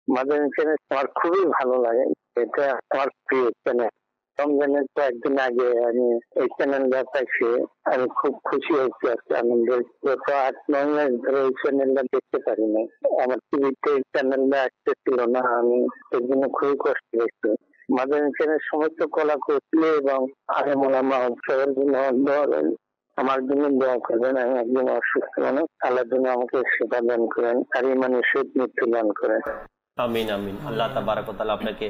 মাদানী চ্যানেল আমার খুবই ভালো লাগে, এটা আমার প্রিয় চ্যানেল। রমজানের তো একদিন আগে আমি এই চ্যানেলটা পাইছি, আমি খুব খুশি হয়েছি, আজকে আনন্দ। গত 8-9 মাস ধরে এই চ্যানেলটা দেখতে পারি না, আমার টিভিতে এই চ্যানেলটা আসতেছিল না, আমি এর জন্য খুবই কষ্ট হয়েছি। মাদানী চ্যানেল সমস্ত কলা কৌশলী এবং আলেম ওলামা সবার জন্য আমার জন্য দোয়া করবেন। আমি একজন অসুস্থ মানুষ, আল্লাহর জন্য আমাকে সেবা দান করেন আর ইমানের সহিত মৃত্যু দান করেন। আমিন আমিন। আল্লাহ তাবারক ওয়া তাআলা আপনাকে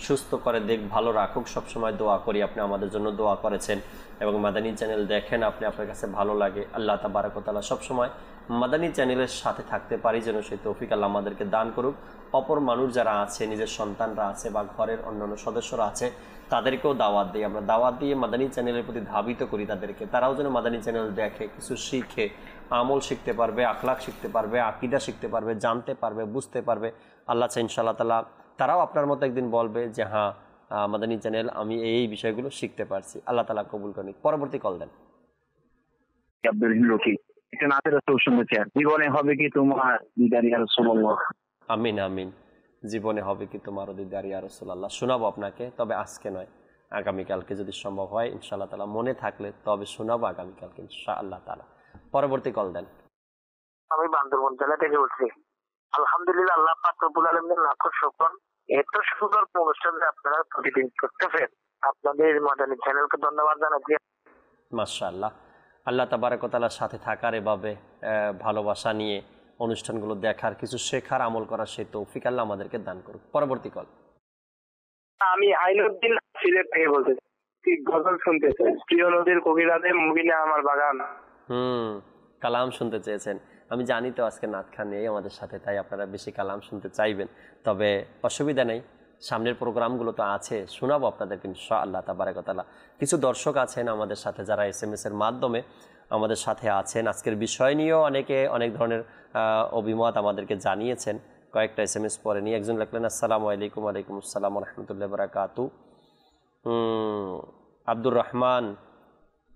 সুস্থ করে দেখ, ভালো রাখুক। সবসময় দোয়া করি, আপনি আমাদের জন্য দোয়া করেছেন এবং মাদানী চ্যানেল দেখেন, আপনার কাছে ভালো লাগে। আল্লাহ তাবারক ওয়া তাআলা সবসময় মাদানী চ্যানেলের সাথে থাকতে পারি, যেন সেই তৌফিক আল্লাহ আমাদেরকে দান করুক। অপর মানুষ যারা আছে, নিজের সন্তানরা আছে বা ঘরের অন্যান্য সদস্যরা আছে, তাদেরকেও দাওয়াত দিই, আমরা দাওয়াত দিয়ে মাদানী চ্যানেলের প্রতি ধাবিত করি তাদেরকে, তারাও যেন মাদানী চ্যানেল দেখে, কিছু শিখে, আমল শিখতে পারবে, আখলাক শিখতে পারবে, আকিদা শিখতে পারবে, জানতে পারবে, বুঝতে পারবে। আল্লাহ চাই ইনশাআল্লাহ তাআলা তারাও আপনার মতো একদিন বলবে যে হ্যাঁ মাদানী চ্যানেল আমি এই বিষয়গুলো শিখতে পারছি। আল্লাহ তাআলা কবুল করেন। পরবর্তী কল দেন। জীবনে হবে কি তোমার দিদার ইয়া রাসূলুল্লাহ। আমিন আমিন। জীবনে হবে কি তোমার দিদার ইয়া রাসূলুল্লাহ। শোনাবো আপনাকে, তবে আজকে নয়, আগামীকালকে যদি সম্ভব হয় ইনশাআল্লাহ তাআলা, মনে থাকলে তবে শোনাবো আগামীকালকে ইনশাআল্লাহ তাআলা। পরবর্তী কল দেন। আমি বান্দরবান জেলা থেকে বলছি। আলহামদুলিল্লাহ, আল্লাহ পাক রব্বুল আলামিনের লাখ শুকর, এত সুন্দর অনুষ্ঠান আপনারা প্রতিদিন করতেছেন, আপনাদের মাদানী চ্যানেলকে ধন্যবাদ জানাচ্ছি। মাশাআল্লাহ, আল্লাহ তাবারক ওয়া তাআলার সাথে থাকার, এভাবে ভালোবাসা নিয়ে অনুষ্ঠানগুলো দেখার, কিছু শেখার, আমল করার সেই তৌফিক আল্লাহ আমাদেরকে দান করুক। পরবর্তী কল। আমি আইনুদ্দিন সিলেট থেকে বলতেছি। গজল শুনতে চাই, প্রিয় নদীর কবিরাজে মুগিনা আমার বাগান। কালাম শুনতে চেয়েছেন, আমি জানি তো আজকে নাত খান নেই আমাদের সাথে, তাই আপনারা বেশি কালাম শুনতে চাইবেন, তবে অসুবিধা নেই, সামনের প্রোগ্রামগুলো তো আছে, শোনাবো আপনাদেরকে ইনশাআল্লাহ তাবারক ওয়া তাআলা। কিছু দর্শক আছেন আমাদের সাথে যারা SMS এর মাধ্যমে আমাদের সাথে আছেন, আজকের বিষয় নিয়েও অনেকে অনেক ধরনের অভিমত আমাদেরকে জানিয়েছেন। কয়েকটা SMS পরে নিয়ে একজন লিখলেন, আসসালামু আলাইকুম। ওয়ালাইকুম আসসালাম ওয়া রাহমাতুল্লাহি ওয়া বারাকাতুহু। আব্দুর রহমান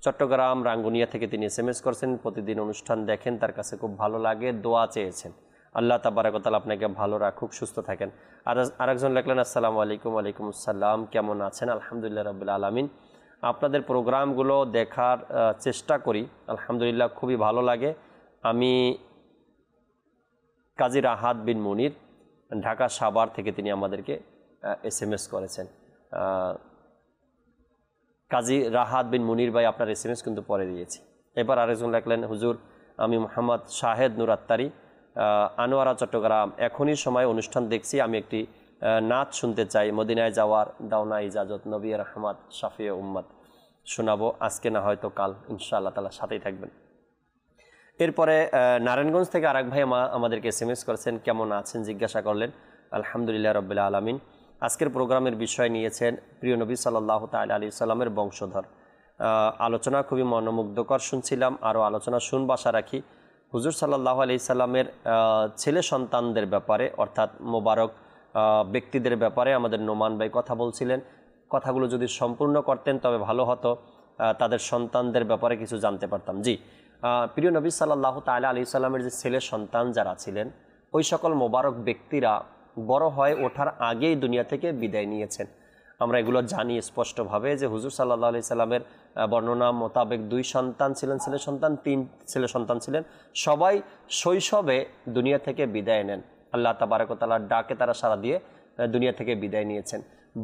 চট্টগ্রাম রাঙ্গুনিয়া থেকে তিনি SMS করছেন, প্রতিদিন অনুষ্ঠান দেখেন, তার কাছে খুব ভালো লাগে, দোয়া চেয়েছেন। আল্লাহ তাবারক ওয়া তাআলা আপনাকে ভালো রাখুক, সুস্থ থাকেন। আরেকজন লিখলেন, আসসালামু আলাইকুম। ওয়ালাইকুম আসসালাম, কেমন আছেন? আলহামদুলিল্লাহ রাব্বিল আলামিন। আপনাদের প্রোগ্রামগুলো দেখার চেষ্টা করি, আলহামদুলিল্লাহ খুবই ভালো লাগে। আমি কাজী রাহাত বিন মুনির, ঢাকা সাভার থেকে তিনি আমাদেরকে SMS করেছেন। কাজী রাহাত বিন মুনির ভাই, আপনার SMS কিন্তু পরে দিয়েছি। এবার আরেকজন লিখলেন, হুজুর আমি মোহাম্মদ শাহেদ নুর আত্তারি, আনোয়ারা চট্টগ্রাম, এখনই সময় অনুষ্ঠান দেখছি, আমি একটি নাচ শুনতে চাই, মদিনায় যাওয়ার দাও না ইজাজত, নবী রহমত শাফিয়ে উম্মত। শোনাবো আজকে, না হয়তো কাল, ইনশাআল্লাহ তাআলা সাথেই থাকবেন। এরপরে নারায়ণগঞ্জ থেকে আরেক ভাই আমাদেরকে SMS করেছেন, কেমন আছেন জিজ্ঞাসা করলেন। আলহামদুলিল্লাহ রাব্বিল আলামিন। আজকের প্রোগ্রামের বিষয় নিয়েছেন প্রিয় নবী সাল্লাল্লাহু তাআলা আলাইহি সাল্লামের বংশধর। আলোচনা খুবই মনোমুগ্ধকর শুনছিলাম, আরও আলোচনা শুনবো আশা রাখি। হুজুর সাল্লাল্লাহু আলাইহি সাল্লামের ছেলে সন্তানদের ব্যাপারে, অর্থাৎ মোবারক ব্যক্তিদের ব্যাপারে আমাদের নোমান ভাই কথা বলছিলেন। কথাগুলো যদি সম্পূর্ণ করতেন তবে ভালো হতো, তাদের সন্তানদের ব্যাপারে কিছু জানতে পারতাম। জি, প্রিয় নবী সাল্লাল্লাহু তাআলা আলাইহি সাল্লামের যে ছেলে সন্তান যারা ছিলেন, ওই সকল মোবারক ব্যক্তিরা বড় হয়ে ওঠার আগেই দুনিয়া থেকে বিদায় নিয়েছেন। আমরা এগুলো জানি স্পষ্টভাবে যে হুজুর সাল্লাল্লাহু আলাইহি সাল্লামের বর্ণনা মোতাবেক 2 সন্তান ছিলেন, ছেলে সন্তান, 3 ছেলে সন্তান ছিলেন। সবাই শৈশবে দুনিয়া থেকে বিদায় নেন, আল্লাহ তাবারক ওয়া তাআলার ডাকে তারা সাড়া দিয়ে দুনিয়া থেকে বিদায় নিয়েছেন।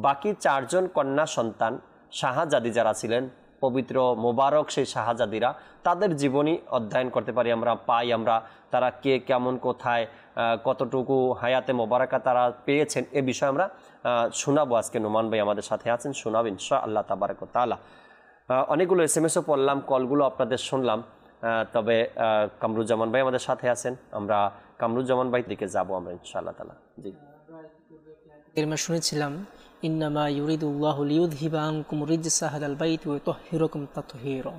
বাকি 4 জন কন্যা সন্তান শাহজাদি যারা ছিলেন, পবিত্র মোবারক সেই শাহজাদিরা, তাদের জীবনী অধ্যয়ন করতে পারি, আমরা পাই আমরা তারা কে কেমন কোথায় কতটুকু হায়াতে মোবারকা তারা পেয়েছেন, এ বিষয়ে আমরা শোনাবো। আজকে নোমান ভাই আমাদের সাথে আছেন, শোনাবেন ইনশাআল্লাহ তাবারক ওয়া তাআলা। অনেকগুলো SMSও পড়লাম, কলগুলো আপনাদের শুনলাম, তবে কামরুজ্জামান ভাই আমাদের সাথে আছেন, আমরা কামরুজ্জামান ভাই দিকে যাবো আমরা ইনশাআল্লাহ তাআলা। জি, শুনেছিলাম ইন্নামা ইউরিদুল্লাহু লিইউযহিবা আনকুম রিজসা আহলাল বাইতি ওয়া ইউতাহহিরাকুম তাতহীরা,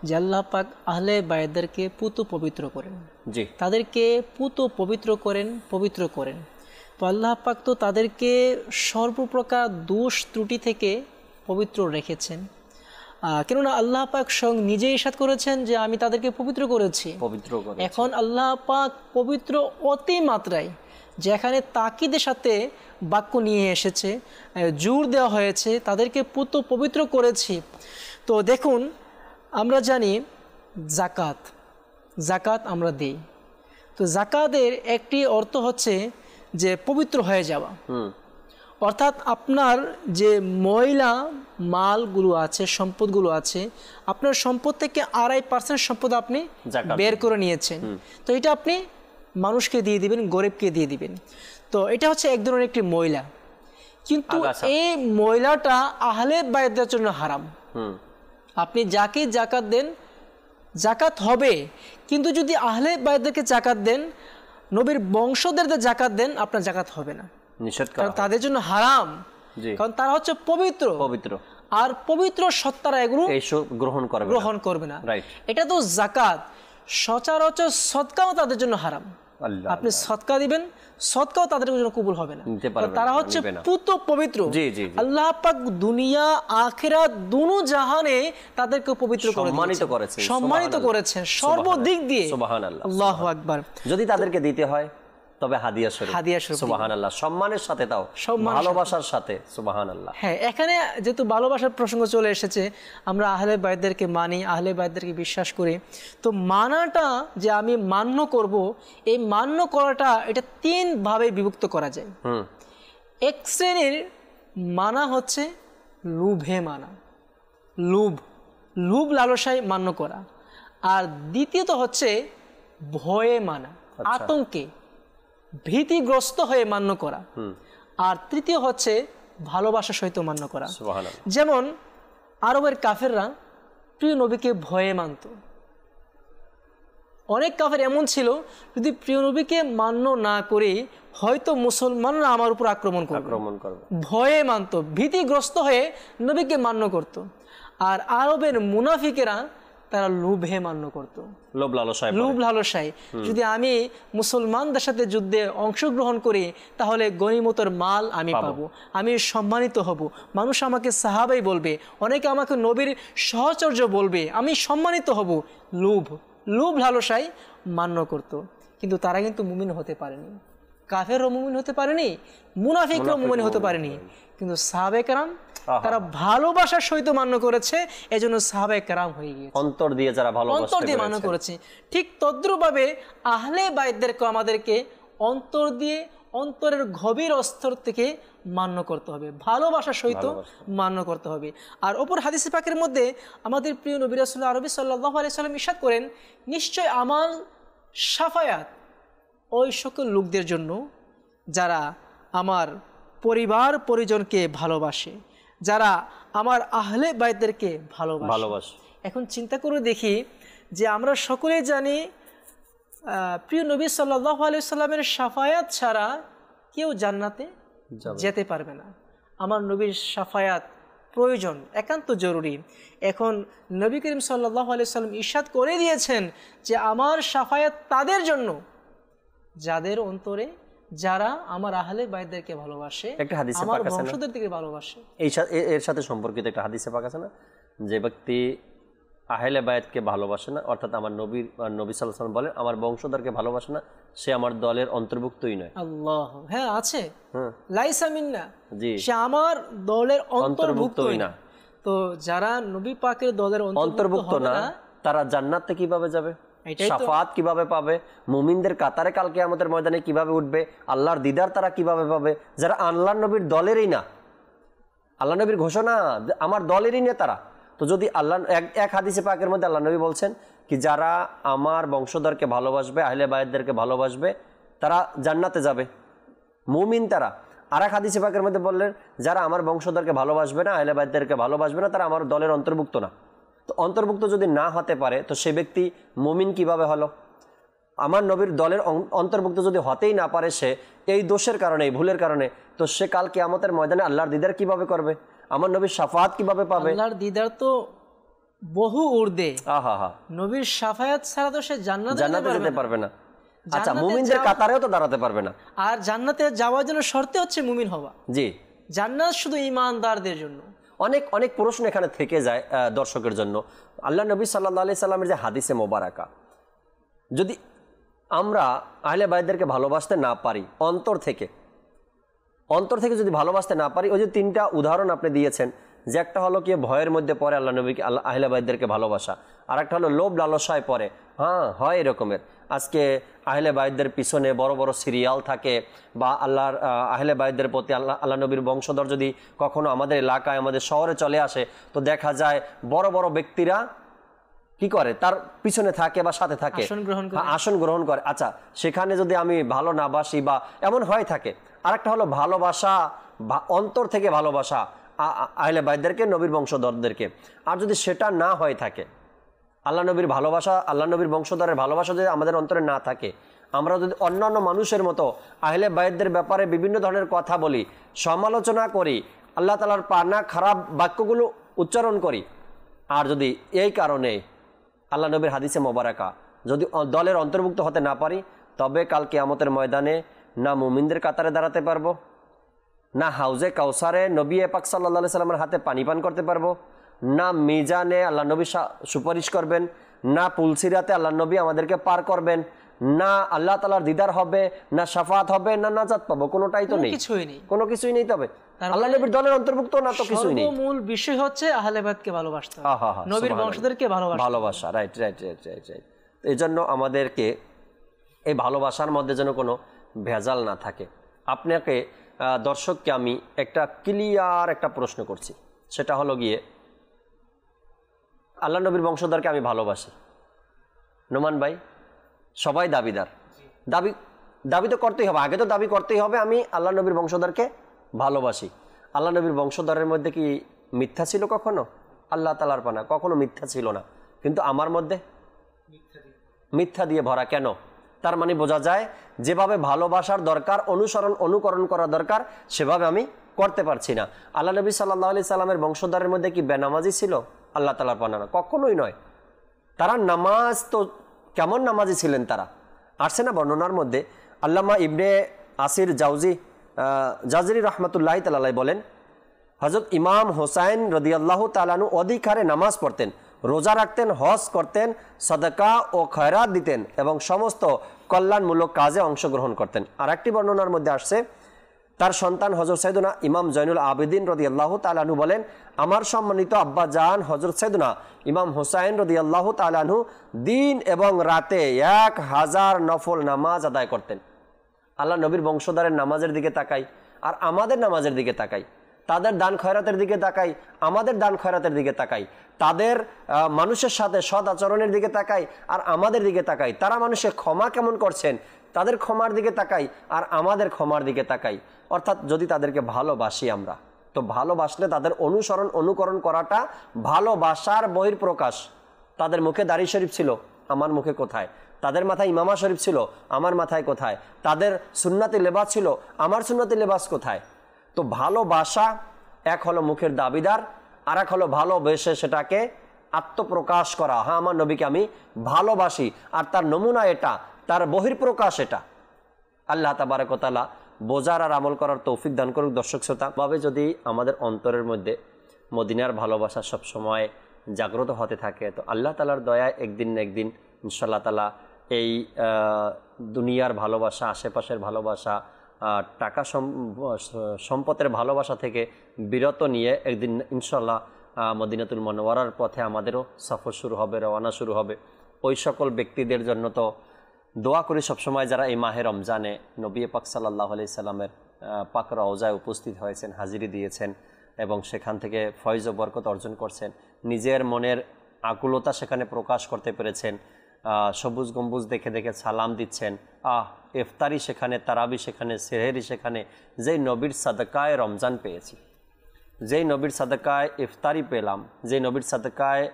যে আল্লাহ পাক আহলে বাইতদেরকে পুত পবিত্র করেন। জি, তাদেরকে পুত পবিত্র করেন, পবিত্র করেন। তো আল্লাহ পাক তো তাদেরকে সর্বপ্রকার দোষ ত্রুটি থেকে পবিত্র রেখেছেন, কেননা আল্লাহ পাক স্বয়ং নিজেই ইরশাদ করেছেন যে আমি তাদেরকে পবিত্র করেছি। এখন আল্লাহ পাক পবিত্র অতি মাত্রায়, যেখানে তাকিদের সাথে বাক্য নিয়ে এসেছে, জোর দেওয়া হয়েছে, তাদেরকে পুত পবিত্র করেছি। তো দেখুন, আমরা জানি জাকাত আমরা দিই, তো জাকাতের একটি অর্থ হচ্ছে যে পবিত্র হয়ে যাওয়া, অর্থাৎ আপনার যে ময়লা মালগুলো আছে, সম্পদগুলো আছে, আপনার সম্পদ থেকে 2.5% সম্পদ আপনি বের করে নিয়েছেন, তো এটা আপনি মানুষকে দিয়ে দিবেন, গরিবকে দিয়ে দিবেন। তো এটা হচ্ছে এক ধরনের একটি ময়লা, কিন্তু এই ময়লাটা আহলে বাইতদের জন্য হারাম। আপনি যাকে জাকাত দেন, জাকাত হবে, কিন্তু যদি আহলে বাইতদেরকে জাকাত দেন, নবীর বংশধরদের জাকাত দেন, আপনার জাকাত হবে না, নিষেধ করা কারণ তাদের জন্য হারাম। কারণ তারা হচ্ছে পবিত্র, আর পবিত্র সত্তারা এগুলো গ্রহণ করবে না। এটা তো জাকাত। সচরাচর সদকাও তাদের জন্য হারাম। আপনি সদকা দিবেন, সদকাও তাদের জন্য কবুল হবে না, তারা হচ্ছে পুত পবিত্র। আল্লাহ পাক দুনিয়া আখিরাত দুনো জাহানে তাদেরকে পবিত্র সম্মানিত করেছেন সর্বদিক দিয়ে। আল্লাহু আকবার। যদি তাদেরকে দিতে হয় তবে হাদিয়া স্বরূপ। সুবহানাল্লাহ। সম্মানের সাথে, তাও ভালোবাসার সাথে। সুবহানাল্লাহ। হ্যাঁ, এখানে যেহেতু ভালোবাসার প্রসঙ্গ চলে এসেছে, আমরা আহলে বাইতদেরকে মানি, আহলে বাইতদেরকে বিশ্বাস করি। তো মানাটা যে আমি মান্য করব, এই মান্য করাটা এটা 3 ভাবে বিভক্ত করা যায়। এক শ্রেণীর মানা হচ্ছে লোভে মানা, লোভ লালসায় মান্য করা। আর দ্বিতীয়ত হচ্ছে ভয়ে মানা, আতঙ্কে ভীতিগ্রস্ত হয়ে মান্য করা। আর তৃতীয় হচ্ছে ভালোবাসার সহিত মান্য করা। যেমন আরবের কাফেররা প্রিয় নবীকে ভয়ে মানত। অনেক কাফের এমন ছিল, যদি প্রিয় নবীকে মান্য না করে হয়তো মুসলমানরা আমার উপর আক্রমণ করবে, ভয়ে মানত, ভীতিগ্রস্ত হয়ে নবীকে মান্য করত। আর আরবের মুনাফিকেরা তারা লোভে মান্য করত, লোভ লালসায়। যদি আমি মুসলমানদের সাথে যুদ্ধে অংশগ্রহণ করি তাহলে গনিমতের মাল আমি পাবো, আমি সম্মানিত হব, মানুষ আমাকে সাহাবাই বলবে, অনেকে আমাকে নবীর সহচর্য বলবে, আমি সম্মানিত হব। লোভ লালসায় মান্য করত। কিন্তু তারা কিন্তু মুমিন হতে পারেনি, কাফেরও মুমিন হতে পারেনি, মুনাফিকও মুমিন হতে পারেনি। কিন্তু সাহাবায়ে কেরাম তারা ভালোবাসার সহিত মান্য করেছে, এজন্য সাহাবায়ে কেরাম হয়ে গিয়েছে, অন্তর দিয়ে মান্য করেছে। ঠিক তদ্রূপভাবে আহলে বাইতদেরকে আমাদেরকে অন্তর দিয়ে, অন্তরের গভীর স্তর থেকে মান্য করতে হবে, ভালোবাসার সহিত মান্য করতে হবে। আর অপর হাদিসে পাকের মধ্যে আমাদের প্রিয় নবী রাসূলুল্লাহ আরবি সাল্লাল্লাহু আলাইহি সাল্লাম ইরশাদ করেন, নিশ্চয় আমার শাফায়াত ওই সকল লোকদের জন্য যারা আমার পরিবার পরিজনকে ভালোবাসে, যারা আমার আহলে বাইতদেরকে ভালোবাসে। এখন চিন্তা করে দেখি যে আমরা সকলেই জানি প্রিয় নবী সাল্লাল্লাহু আলাইহি সাল্লামের শাফায়াত ছাড়া কেউ জান্নাতে যেতে পারবে না। আমার নবীর শাফায়াত প্রয়োজন, একান্ত জরুরি। এখন নবী করিম সাল্লাল্লাহু আলাইহি সাল্লাম ইরশাদ করে দিয়েছেন যে আমার শাফায়াত তাদের জন্য যাদের অন্তরে, যারা আমার আহলে বাইতদেরকে ভালোবাসে, আমার বংশধরদেরকে ভালোবাসে। এর সাথে সম্পর্কিত একটা হাদিসে পাক আছে না, যে ব্যক্তি আহলে বাইতকে ভালোবাসে না, অর্থাৎ আমার নবী সাল্লাল্লাহু আলাইহি ওয়াসাল্লাম বলেন আমার বংশধরকে ভালোবাসে না, সে আমার দলের অন্তর্ভুক্তই নয়। আল্লাহ, হ্যাঁ আছে, লাইসা মিন্না, সে আমার দলের অন্তর্ভুক্তই না। তো যারা নবী পাকের দলের অন্তর্ভুক্ত না, তারা জান্নাতে কিভাবে যাবে, শাফাত কিভাবে পাবে, মুমিনদের কাতারে কাল কিয়ামতের ময়দানে কিভাবে উঠবে, আল্লাহর দিদার তারা কিভাবে পাবে, যারা আল্লাহর নবীর দলেরই না। আল্লাহ নবীর ঘোষণা আমার দলেরই না তারা। তো যদি আল্লাহ এক হাদিসে পাকের মধ্যে আল্লাহ নবী বলছেন কি যারা আমার বংশধরকে ভালোবাসবে, আহলে বাইতদেরকে ভালোবাসবে, তারা জান্নাতে যাবে, মুমিন তারা। আর এক হাদিসে পাকের মধ্যে বললেন যারা আমার বংশধরকে ভালোবাসবে না, আহলে বাইতদেরকে ভালোবাসবে না, তারা আমার দলের অন্তর্ভুক্ত না। তো অন্তর্ভুক্ত যদি না হতে পারে তো সে ব্যক্তি মুমিন কিভাবে হলো? আমার নবীর দলের অন্তর্ভুক্ত যদি হতেই না পারে সে এই দোষের কারণে, এই ভুলের কারণে, তো সে কাল কিয়ামতের ময়দানে আল্লাহর দিদার কিভাবে করবে, আমার নবীর শাফাত কিভাবে পাবে? আল্লাহর দিদার তো বহু ঊর্ধ্বে, নবীর শাফায়াত ছাড়া তো সে জান্নাতে যেতে পারবে না। আচ্ছা, মুমিনদের কাতারেও তো দাঁড়াতে পারবে না। আর জান্নাতে যাওয়ার জন্য শর্ত হচ্ছে মুমিন হওয়া। জি, জান্নাত শুধু ঈমানদারদের জন্য। অনেক প্রশ্ন এখানে থেকে যায় দর্শকের জন্য। আল্লাহ নবী সাল্লাল্লাহু আলাইহি সাল্লামের যে হাদিসে মোবারকা, যদি আমরা আহলে বাইতদেরকে ভালোবাসতে না পারি, অন্তর থেকে যদি ভালোবাসতে না পারি, ওই যে 3টা উদাহরণ আপনি দিয়েছেন, যে একটা হলো কি ভয়ের মধ্যে পড়ে আল্লাহ নবীকে, আহলে বাইতদেরকে ভালোবাসা, আর একটা হলো লোভ লালসায় পড়ে। হ্যাঁ, হয় এরকমের। আজকে আহলে বাইতদের পিছনে বড় বড় সিরিয়াল থাকে, বা আল্লাহর আহলে বাইতদের প্রতি আল্লাহ নবীর বংশধর যদি কখনো আমাদের এলাকায়, আমাদের শহরে চলে আসে, তো দেখা যায় বড় বড় ব্যক্তিরা কি করে, তার পিছনে থাকে বা সাথে থাকে, আসন গ্রহণ করে। আচ্ছা, সেখানে যদি আমি ভালো না বাসি বা এমন হয় থাকে। আরেকটা হলো ভালোবাসা, অন্তর থেকে ভালোবাসা আহলে বাইতদেরকে, নবীর বংশধরদেরকে। আর যদি সেটা না হয়ে থাকে, আল্লাহ নবীর ভালোবাসা, আল্লাহ নবীর বংশধরের ভালোবাসা যদি আমাদের অন্তরে না থাকে, আমরা যদি অন্যান্য মানুষের মতো আহলে বাইতদের ব্যাপারে বিভিন্ন ধরনের কথা বলি, সমালোচনা করি, আল্লাহ তাআলার পানা খারাপ বাক্যগুলো উচ্চারণ করি, আর যদি এই কারণে আল্লাহ নবীর হাদিসে মোবারকা যদি দলের অন্তর্ভুক্ত হতে না পারি, তবে কাল কিয়ামতের ময়দানে না মুমিনদের কাতারে দাঁড়াতে পারবো, না হাউজে কাউসারে নবী পাক সাল্লাল্লাহু আলাইহি সাল্লামের হাতে পানি পান করতে পারবো, না মিজানে আল্লাহ নবী সুপারিশ করবেন, না পুলসিরাতে আল্লাহ নবী আমাদেরকে পার করবেন, না আল্লাহ তাআলার দিদার হবে, না শাফাত হবে, না নাজাত পাবো, কোনোটাই তো নেই, কোনো কিছুই নেই। তবে আল্লাহ নবীর দলের অন্তর্ভুক্ত না তো কিছুই নেই। মূল বিষয় হচ্ছে আহলে বাইতকে ভালোবাসতে হবে, নবীর বংশধরকে ভালোবাসা। রাইট। এই জন্য আমাদেরকে এই ভালোবাসার মধ্যে যেন কোনো ভেজাল না থাকে। আপনাকে দর্শককে আমি একটা ক্লিয়ার একটা প্রশ্ন করছি, সেটা হলো গিয়ে আল্লাহ নবীর বংশধরকে আমি ভালোবাসি, নোমান ভাই সবাই দাবিদার, দাবি তো করতেই হবে, আগে তো দাবি করতেই হবে আমি আল্লাহ নবীর বংশধরকে ভালোবাসি। আল্লাহ নবীর বংশধরের মধ্যে কি মিথ্যা ছিল কখনো? আল্লাহ তাআলার পানা কখনো মিথ্যা ছিল না, কিন্তু আমার মধ্যে মিথ্যা দিয়ে ভরা। কেন? তার মানে বোঝা যায় যেভাবে ভালোবাসার দরকার, অনুকরণ করা দরকার, সেভাবে আমি করতে পারছি না। আল্লাহ নবী সাল্লাল্লাহু আলাইহি সাল্লামের বংশধরের মধ্যে কি বেনামাজি ছিল? আল্লাহ তাআলার পানা না, কখনোই নয়। তারা নামাজ তো কেমন নামাজি ছিলেন তারা, আসছে না বর্ণনার মধ্যে। আল্লামা ইবনে আসির জাজরি রহমতুল্লাহ তাআলা বলেন, হযরত ইমাম হোসাইন রাদিয়াল্লাহু তাআলা আনহু অধিকারে নামাজ পড়তেন, রোজা রাখতেন, হজ করতেন, সাদাকা ও খয়রাত দিতেন এবং সমস্ত কল্যাণমূলক কাজে অংশগ্রহণ করতেন। আর একটি বর্ণনার মধ্যে আসছে, তার সন্তান হযরত সাইয়েদুনা ইমাম জয়নুল আবেদিন রাদিয়াল্লাহু তাআলা আনহু বলেন, আমার সম্মানিত আব্বা জান হযরত সাইয়েদুনা ইমাম হুসাইন রাদিয়াল্লাহু তাআলা আনহু দিন এবং রাতে 1000 নফল নামাজ আদায় করতেন। আল্লাহ নবীর বংশধরের নামাজের দিকে তাকাই আর আমাদের নামাজের দিকে তাকাই, তাদের দান খয়রাতের দিকে তাকাই, আমাদের দান খয়রাতের দিকে তাকাই, তাদের মানুষের সাথে সৎ আচরণের দিকে তাকাই আর আমাদের দিকে তাকাই, তারা মানুষের ক্ষমা কেমন করছেন, তাদের ক্ষমার দিকে তাকাই আর আমাদের ক্ষমার দিকে তাকাই। অর্থাৎ যদি তাদেরকে ভালোবাসি আমরা, তো ভালোবাসলে তাদের অনুকরণ করাটা ভালোবাসার বহিঃপ্রকাশ। তাদের মুখে দাড়ি শরীফ ছিল, আমার মুখে কোথায়? তাদের মাথায় ইমামা শরীফ ছিল, আমার মাথায় কোথায়? তাদের সুন্নতি লেবাস ছিল, আমার সুন্নতি লেবাস কোথায়? তো ভালোবাসা এক হলো মুখের দাবিদার, আর এক হলো ভালোবেসে সেটাকে আত্মপ্রকাশ করা। হ্যাঁ, আমার নবীকে আমি ভালোবাসি, আর তার নমুনা এটা, তার বহিঃপ্রকাশ এটা। আল্লাহ তাবারক ওয়া তাআলা বোঝার আর আমল করার তৌফিক দান করুক। দর্শক শ্রোতা, ভাবে যদি আমাদের অন্তরের মধ্যে মদিনার ভালোবাসা সবসময় জাগ্রত হতে থাকে, তো আল্লাহ তাআলার দয়ায় একদিন না একদিন ইনশাআল্লাহ তাআলা এই দুনিয়ার ভালোবাসা, আশেপাশের ভালোবাসা, টাকা সম্পদের ভালোবাসা থেকে বিরত নিয়ে একদিন ইনশাআল্লাহ মদিনাতুল মুনাওয়ারার পথে আমাদেরও সফর শুরু হবে, রওনা শুরু হবে। ওই সকল ব্যক্তিদের জন্য তো দোয়া করি সবসময়, যারা এই মাহে রমজানে নবী পাক সাল্লাল্লাহু আলাইহি সাল্লামের পাক রওজায় উপস্থিত হয়েছেন, হাজিরি দিয়েছেন এবং সেখান থেকে ফয়জ ও বরকত অর্জন করছেন, নিজের মনের আকুলতা সেখানে প্রকাশ করতে পেরেছেন, সবুজ গম্বুজ দেখে দেখে সালাম দিচ্ছেন, ইফতারি সেখানে, তারাবি সেখানে, সেহরি সেখানে। যেই নবীর সাদকায় রমজান পেয়েছি, যেই নবীর সাদকায় ইফতারি পেলাম, যেই নবীর সাদকায়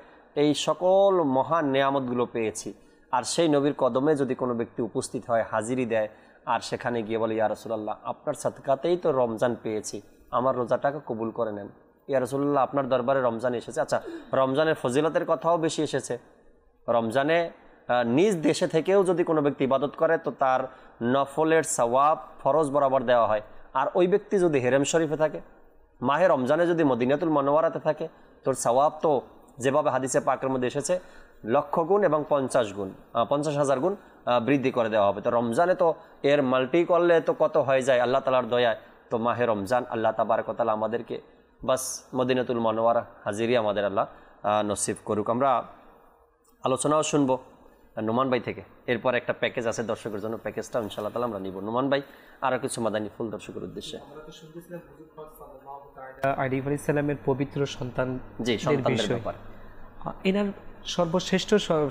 এই সকল মহান নেয়ামতগুলো পেয়েছি, আর সেই নবীর কদমে যদি কোনো ব্যক্তি উপস্থিত হয়, হাজিরি দেয়, আর সেখানে গিয়ে বলে, ইয়া রাসূলুল্লাহ আপনার সাদকাতেই তো রমজান পেয়েছি, আমার রোজাটাকে কবুল করে নেন। ইয়া রাসূলুল্লাহ আপনার দরবারে রমজান এসেছে। আচ্ছা, রমজানের ফজিলতের কথাও বেশি এসেছে। রমজানে নিজ দেশে থেকেও যদি কোনো ব্যক্তি ইবাদত করে, তো তার নফলের সওয়াব ফরজ বরাবর দেওয়া হয়। আর ওই ব্যক্তি যদি হেরেম শরীফে থাকে, মাহে রমজানে যদি মদিনাতুল মুনাওয়ারাতে থাকে, তোর সওয়াব তো যেভাবে হাদিসে পাকের মধ্যে এসেছে 1,00,000 গুণ এবং 50,000 গুণ বৃদ্ধি করে দেওয়া হবে। তো রমজানে তো এর মাল্টি করলে তো কত হয়ে যায় আল্লাহ তাআলার দয়ায়। তো মাহে রমজান আল্লাহ তাবারক ওয়া তাআলা আমাদেরকে বাস মদিনাতুল মুনাওয়ারা হাজিরি আমাদের আল্লাহ নসিব করুক। আমরা আলোচনাও শুনবো নোমান ভাই থেকে, এরপর একটা প্যাকেজ আছে দর্শকের জন্য, প্যাকেজটা ইনশাআল্লাহ তাআলা আমরা নিব। নোমান ভাই আরো কিছু মাদানী ফুল দর্শকের উদ্দেশ্যে। আমরা তো শুনতেছিলাম হুজুর পাক সাল্লাল্লাহু তাআলা আলাইহি সাল্লামের পবিত্র সন্তান, জি, সন্তানদের ব্যাপারে। এনার সর্বশ্রেষ্ঠ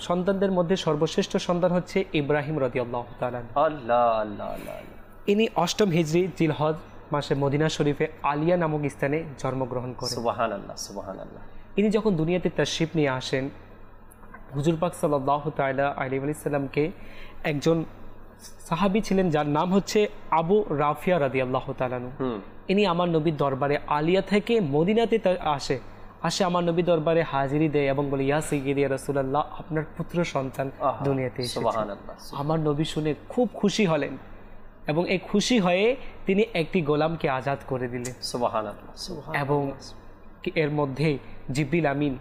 সন্তানদের মধ্যে সর্বশ্রেষ্ঠ সন্তান হচ্ছে ইব্রাহিম রাদিয়াল্লাহু তাআলা। আল্লাহ আল্লাহ আল্লাহ। ইনি 8ম হিজরি জিলহজ মাসে মদিনা শরীফে আলিয়া নামক স্থানে জন্মগ্রহণ করেন। সুবহানাল্লাহ সুবহানাল্লাহ। ইনি যখন দুনিয়াতে তাশরিফ নিয়ে আসেন, হুজুর পাক সাল্লাল্লাহু তাআলা আলাইহি ওয়াসাল্লামকে একজন সাহাবী ছিলেন যার নাম হচ্ছে আবু রাফিয়া রাদিয়াল্লাহু তাআলা আনহু। ইনি আমার নবীর দরবারে আলিয়া থেকে মদিনাতে আসে আমার নবী দরবারে হাজিরি দেয় এবং বলে, ইয়া সাইয়্যিদি ইয়া রাসূলুল্লাহ, আপনার পুত্র সন্তান দুনিয়াতে এসেছে। সুবহানাল্লাহ। আমার নবী শুনে খুব খুশি হলেন এবং এই খুশি হয়ে তিনি একটি গোলামকে আজাদ করে দিলেন। সুবহানাল্লাহ। এবং এর মধ্যে জিবরিল আমিন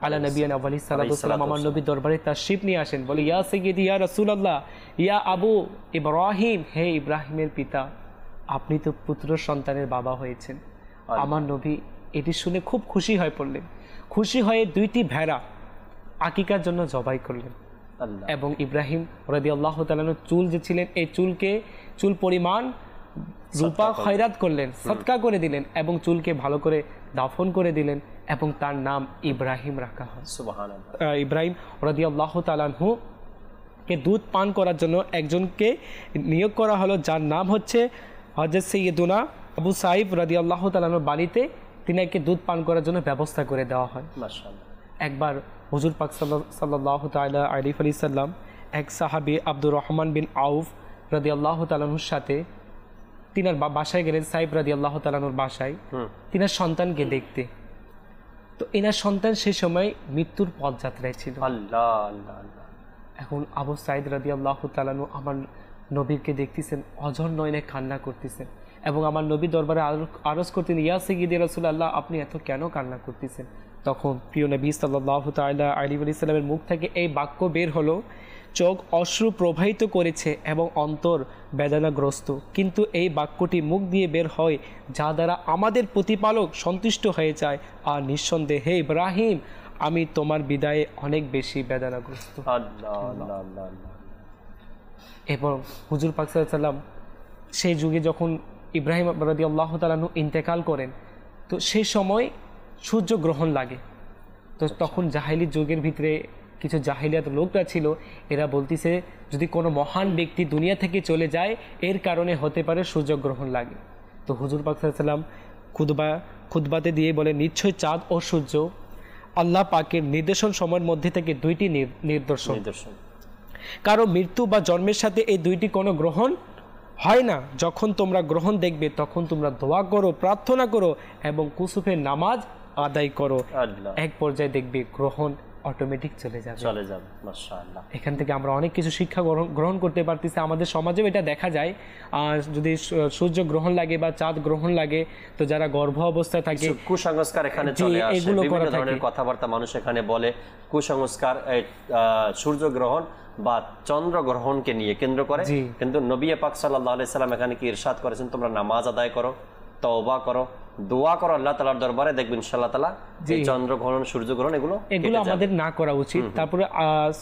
আলা নবিয়ানা আলাইহিস সালাতু ওয়াস সালাম আমার নবী দরবারে তাশরিফ নিয়ে আসেন, বলে, ইয়া সাইয়্যিদি ইয়া রাসূলুল্লাহ, ইয়া আবু ইব্রাহিম, হে ইব্রাহিমের পিতা, আপনি তো পুত্র সন্তানের বাবা হয়েছেন। আমার নবী এটি শুনে খুব খুশি হয়ে পড়লেন। খুশি হয়ে 2টি ভেড়া আকিকার জন্য জবাই করলেন এবং ইব্রাহিম রাদিয়াল্লাহু তাআলা চুল যে ছিলেন এই চুল পরিমাণ রূপা খয়রাত করলেন, সদকা করে দিলেন এবং চুলকে ভালো করে দাফন করে দিলেন এবং তার নাম ইব্রাহিম রাখা হয়। সুবহানাল্লাহ। ইব্রাহিম রাদিয়াল্লাহু তাআলা আনহু কে দুধ পান করার জন্য একজনকে নিয়োগ করা হলো, যার নাম হচ্ছে হযরত সাইয়্যিদুনা আবু সাইফ রাদিয়াল্লাহু তাআলা আনহুর বাড়িতে তিনাকে দুধ পান করার জন্য ব্যবস্থা করে দেওয়া হয়। মাশাআল্লাহ। একবার হুজুর পাক সাল্লাল্লাহু তাআলা আলাইহি ওয়াসাল্লাম এক সাহাবী আব্দুর রহমান বিন আউফ রাদিয়াল্লাহু তাআলা আনহুর সাথে তিনার বাসায় গেলেন, সাইফ রাদিয়াল্লাহু তাআলা আনহুর বাসায় তিনার সন্তানকে দেখতে। তো এনার সন্তান সে সময় মৃত্যুর পথযাত্রায় ছিল। আল্লাহ আল্লাহ আল্লাহ। এখন আবু সাইদ রাদিয়াল্লাহু তাআলা আনহু আমার নবীকে দেখতেছেন, অঝর নয়নে কান্না করতেছেন এবং আমার নবী দরবারে আরজ করতেন, ইয়া সাইয়্যিদি রাসূলুল্লাহ, আপনি এত কেন কান্না করতেছেন? তখন প্রিয় নবী সাল্লাল্লাহু তাআলা আলাইহি ওয়াসাল্লামের মুখ থেকে এই বাক্য বের হলো, চোখ অশ্রু প্রবাহিত করেছে এবং অন্তর বেদনাগ্রস্ত, কিন্তু এই বাক্যটি মুখ দিয়ে বের হয় যা দ্বারা আমাদের প্রতিপালক সন্তুষ্ট হয়ে যায়। আর নিঃসন্দেহে হে ইব্রাহিম, আমি তোমার বিদায়ে অনেক বেশি বেদনাগ্রস্ত। আল্লাহ আল্লাহ আল্লাহ আল্লাহ। এবং হুজুর পাক সাল্লাল্লাহু আলাইহি ওয়াসাল্লাম সেই যুগে যখন ইব্রাহিম রাদিয়াল্লাহু তাআলা আনহু ইন্তেকাল করেন, তো সেই সময় সূর্য গ্রহণ লাগে। তো তখন জাহিলি যুগের ভিতরে কিছু জাহিলিয়াত লোকরা ছিল, এরা বলতেছে যদি কোনো মহান ব্যক্তি দুনিয়া থেকে চলে যায় এর কারণে হতে পারে সূর্যগ্রহণ লাগে। তো হুজুর পাক সাল্লাল্লাহু আলাইহি ওয়াসাল্লাম খুতবাতে দিয়ে বলে, নিশ্চয় চাঁদ ও সূর্য আল্লাহ পাকের নির্দেশন সময়ের মধ্যে থেকে 2টি নিদর্শন। কারো মৃত্যু বা জন্মের সাথে এই 2টি কোনো গ্রহণ হয় না। যখন তোমরা গ্রহণ দেখবে তখন তোমরা দোয়া করো, প্রার্থনা করো এবং কুসুফের নামাজ আদায় করো। এক পর্যায়ে দেখবে গ্রহণ অটোমেটিক চলে যাবে। মাশাআল্লাহ। এখান থেকে আমরা অনেক কিছু শিক্ষা গ্রহণ করতে পারতেছি। আমাদের সমাজেও এটা দেখা যায়, যদি সূর্য গ্রহণ লাগে বা চাঁদ গ্রহণ লাগে, তো যারা গর্ভ অবস্থায় থাকে কুসংস্কার এখানে চলে আসে, বিভিন্ন ধরনের কথাবার্তা মানুষ এখানে বলে। কুসংস্কার সূর্য গ্রহণ বা চন্দ্র গ্রহণকে নিয়ে কেন্দ্র করে, কিন্তু নবী পাক সাল্লাল্লাহু আলাইহি সাল্লাম এখানে কি ইরশাদ করেছেন, তোমরা নামাজ আদায় করো, তওবা করো, দোয়া করো আল্লাহ তাআলার দরবারে, দেখবেন ইনশাআল্লাহ তাআলা এই চন্দ্র গ্রহণ সূর্য গ্রহণ এগুলো আমাদের না করা উচিত। তারপরে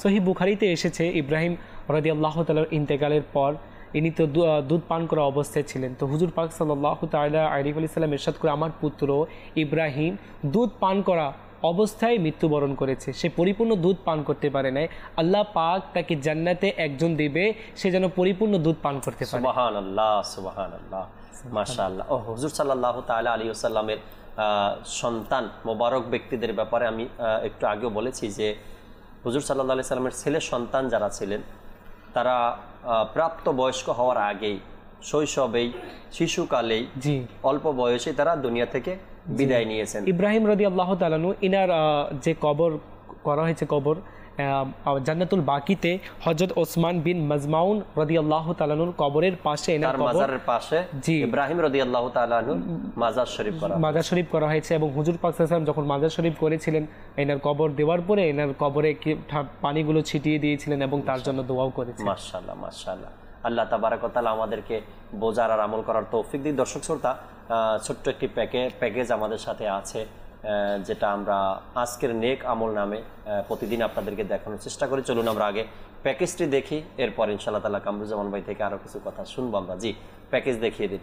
সহিহ বুখারীতে এসেছে, ইব্রাহিম রাদিয়াল্লাহু তাআলার ইন্তেকালের পর ইনি তো দুধ পান করা অবস্থায় ছিলেন। তো হুজুর পাক সাল্লাল্লাহু তাআলা আলাইহি ওয়াসাল্লাম ইরশাদ করে, আমার পুত্র ইব্রাহিম দুধ পান করা অবস্থায় মৃত্যুবরণ করেছে, সে পরিপূর্ণ দুধ পান করতে পারে নাই। আল্লাহ পাক তাকে জান্নাতে একজন দেবে, সে যেন পরিপূর্ণ দুধ পান করতে পারে। সুবহানাল্লাহ সুবহানাল্লাহ মাশাআল্লাহ। ও হুজুর সাল্লাল্লাহু তাআলা আলাইহি ওয়াসাল্লামের সন্তান মোবারক ব্যক্তিদের ব্যাপারে আমি একটু আগেও বলেছি যে হুজুর সাল্লাল্লাহু আলাইহি ওয়াসাল্লামের ছেলে সন্তান যারা ছিলেন তারা প্রাপ্ত বয়স্ক হওয়ার আগেই, শৈশবেই, শিশুকালেই, অল্প বয়সে তারা দুনিয়া থেকে বিদায় নিয়েছেন। ইব্রাহিম রাদিয়াল্লাহু তাআলা আনহু ইনার যে কবর করা হয়েছে, কবর জান্নাতুল বাকিতে হযরত ওসমান বিন মাজমাউন রাদিয়াল্লাহু তাআলা আনহুর কবরের পাশে, এনার মাজারের পাশে ইব্রাহিম রাদিয়াল্লাহু তাআলা আনহুর মাজার শরীফ করা হয়েছে। এবং হুজুর পাক সাল্লাল্লাহু আলাইহি ওয়াসাল্লাম যখন মাজার শরীফ করেছিলেন, এনার কবর দেওয়ার পরে এনার কবরে পানিগুলো ছিটিয়ে দিয়েছিলেন এবং তার জন্য দোয়াও করেছিলেন। মাশাআল্লাহ মাশাআল্লাহ। আল্লাহ তাবারক ওয়া তাআলা আমাদেরকে বোঝার আর আমল করার তৌফিক দিন। দর্শক শ্রোতা, ছোট্ট একটি প্যাকেজ আমাদের সাথে আছে, যেটা আমরা আজকের নেক আমল নামে প্রতিদিন আপনাদেরকে দেখানোর চেষ্টা করি। চলুন আমরা আগে প্যাকেজটি দেখি, এরপর ইনশাআল্লাহ তাআলা কামরুজ্জামান ভাই থেকে আরো কিছু কথা শুনবো আমরা। জি, প্যাকেজ দেখিয়ে দিন।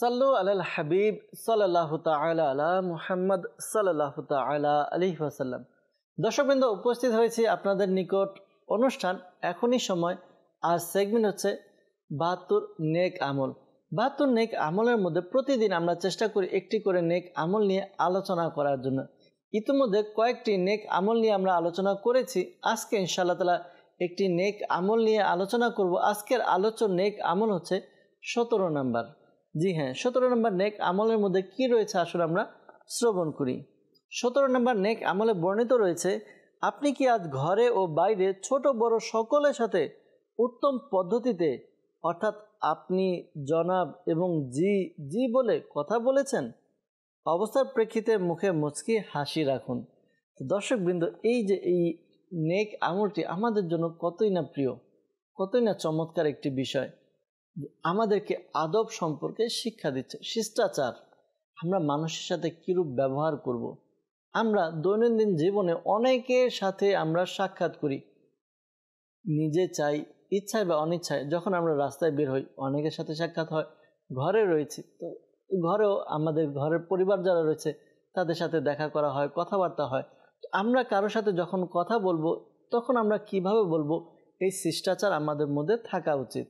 সাল্লু আলাল হাবিব সাল্লাল্লাহু তাআলা আলা মুহাম্মদ সাল্লাল্লাহু তাআলা আলাইহি ওয়াসাল্লাম। দর্শকবৃন্দ, উপস্থিত হয়েছি আপনাদের নিকট অনুষ্ঠান এখনই সময়। আজ সেগমেন্ট হচ্ছে 72 নেক আমল। 72 নেক আমলের মধ্যে প্রতিদিন আমরা চেষ্টা করি একটি করে নেক আমল নিয়ে আলোচনা করার জন্য। ইতিমধ্যে কয়েকটি নেক আমল নিয়ে আমরা আলোচনা করেছি। আজকে ইনশাআল্লাহ তাআলা একটি নেক আমল নিয়ে আলোচনা করব। আজকের আলোচ্য নেক আমল হচ্ছে 17 নম্বর। জি হ্যাঁ, 17 নম্বর নেক আমলের মধ্যে কি রয়েছে আসলে আমরা শ্রবণ করি। 17 নম্বর নেক আমলে বর্ণিত রয়েছে, আপনি কি আজ ঘরে ও বাইরে ছোট বড় সকলের সাথে উত্তম পদ্ধতিতে অর্থাৎ আপনি জনাব এবং জি জি বলে কথা বলেছেন? অবস্থার প্রেক্ষিতে মুখে মুচকি হাসি রাখুন। তো দর্শকবৃন্দ, এই যে এই নেক আমলটি আমাদের জন্য কতই না প্রিয়, কতই না চমৎকার একটি বিষয়। আমাদেরকে আদব সম্পর্কে শিক্ষা দিচ্ছে, শিষ্টাচার, আমরা মানুষের সাথে কীরূপ ব্যবহার করব। আমরা দৈনন্দিন জীবনে অনেকের সাথে আমরা সাক্ষাৎ করি, নিজে চাই ইচ্ছায় বা অনিচ্ছায়। যখন আমরা রাস্তায় বের হই অনেকের সাথে সাক্ষাৎ হয়, ঘরে রয়েছি তো ঘরেও আমাদের ঘরের পরিবার যারা রয়েছে তাদের সাথে দেখা করা হয়, কথাবার্তা হয়। আমরা কারোর সাথে যখন কথা বলবো তখন আমরা কিভাবে বলবো, এই শিষ্টাচার আমাদের মধ্যে থাকা উচিত।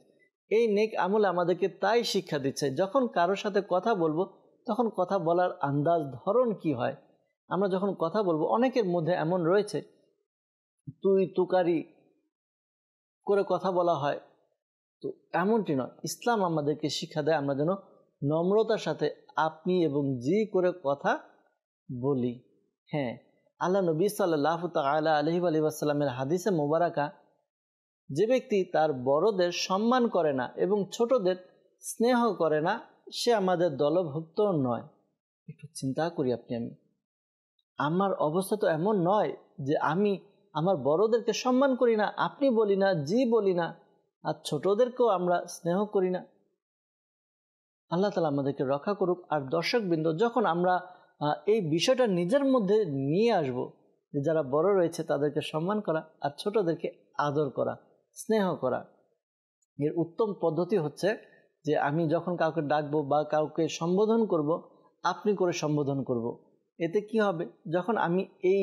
এই নেক আমলে আমাদেরকে তাই শিক্ষা দিচ্ছে, যখন কারোর সাথে কথা বলবো তখন কথা বলার আন্দাজ ধরন কি হয়। আমরা যখন কথা বলবো, অনেকের মধ্যে এমন রয়েছে তুই তুকারি করে কথা বলা হয়, তো এমনটি নয়। ইসলাম আমাদেরকে শিক্ষা দেয় আমরা যেন নম্রতার সাথে আপনি এবং জি করে কথা বলি। হ্যাঁ, আল্লাহ নবী সাল্লাল্লাহু তাআলা আলাইহি ওয়া সাল্লামের হাদিসে মোবারকা, যে ব্যক্তি তার বড়দের সম্মান করে না এবং ছোটদের স্নেহ করে না, সে আমাদের দলভুক্ত নয়। একটু চিন্তা করি আপনি আমি, আমার অবস্থা তো এমন নয় যে আমি আমার বড়দেরকে সম্মান করি না, আপনি বলি না, জি বলি না, আর ছোটদেরকেও আমরা স্নেহ করি না। আল্লাহ তাআলা আমাদেরকে রক্ষা করুক। আর দর্শকবৃন্দ, যখন আমরা এই বিষয়টা নিজের মধ্যে নিয়ে আসব, যে যারা বড় রয়েছে তাদেরকে সম্মান করা আর ছোটদেরকে আদর করা, স্নেহ করা, এর উত্তম পদ্ধতি হচ্ছে যে আমি যখন কাউকে ডাকবো বা কাউকে সম্বোধন করব, আপনি করে সম্বোধন করব। এতে কি হবে, যখন আমি এই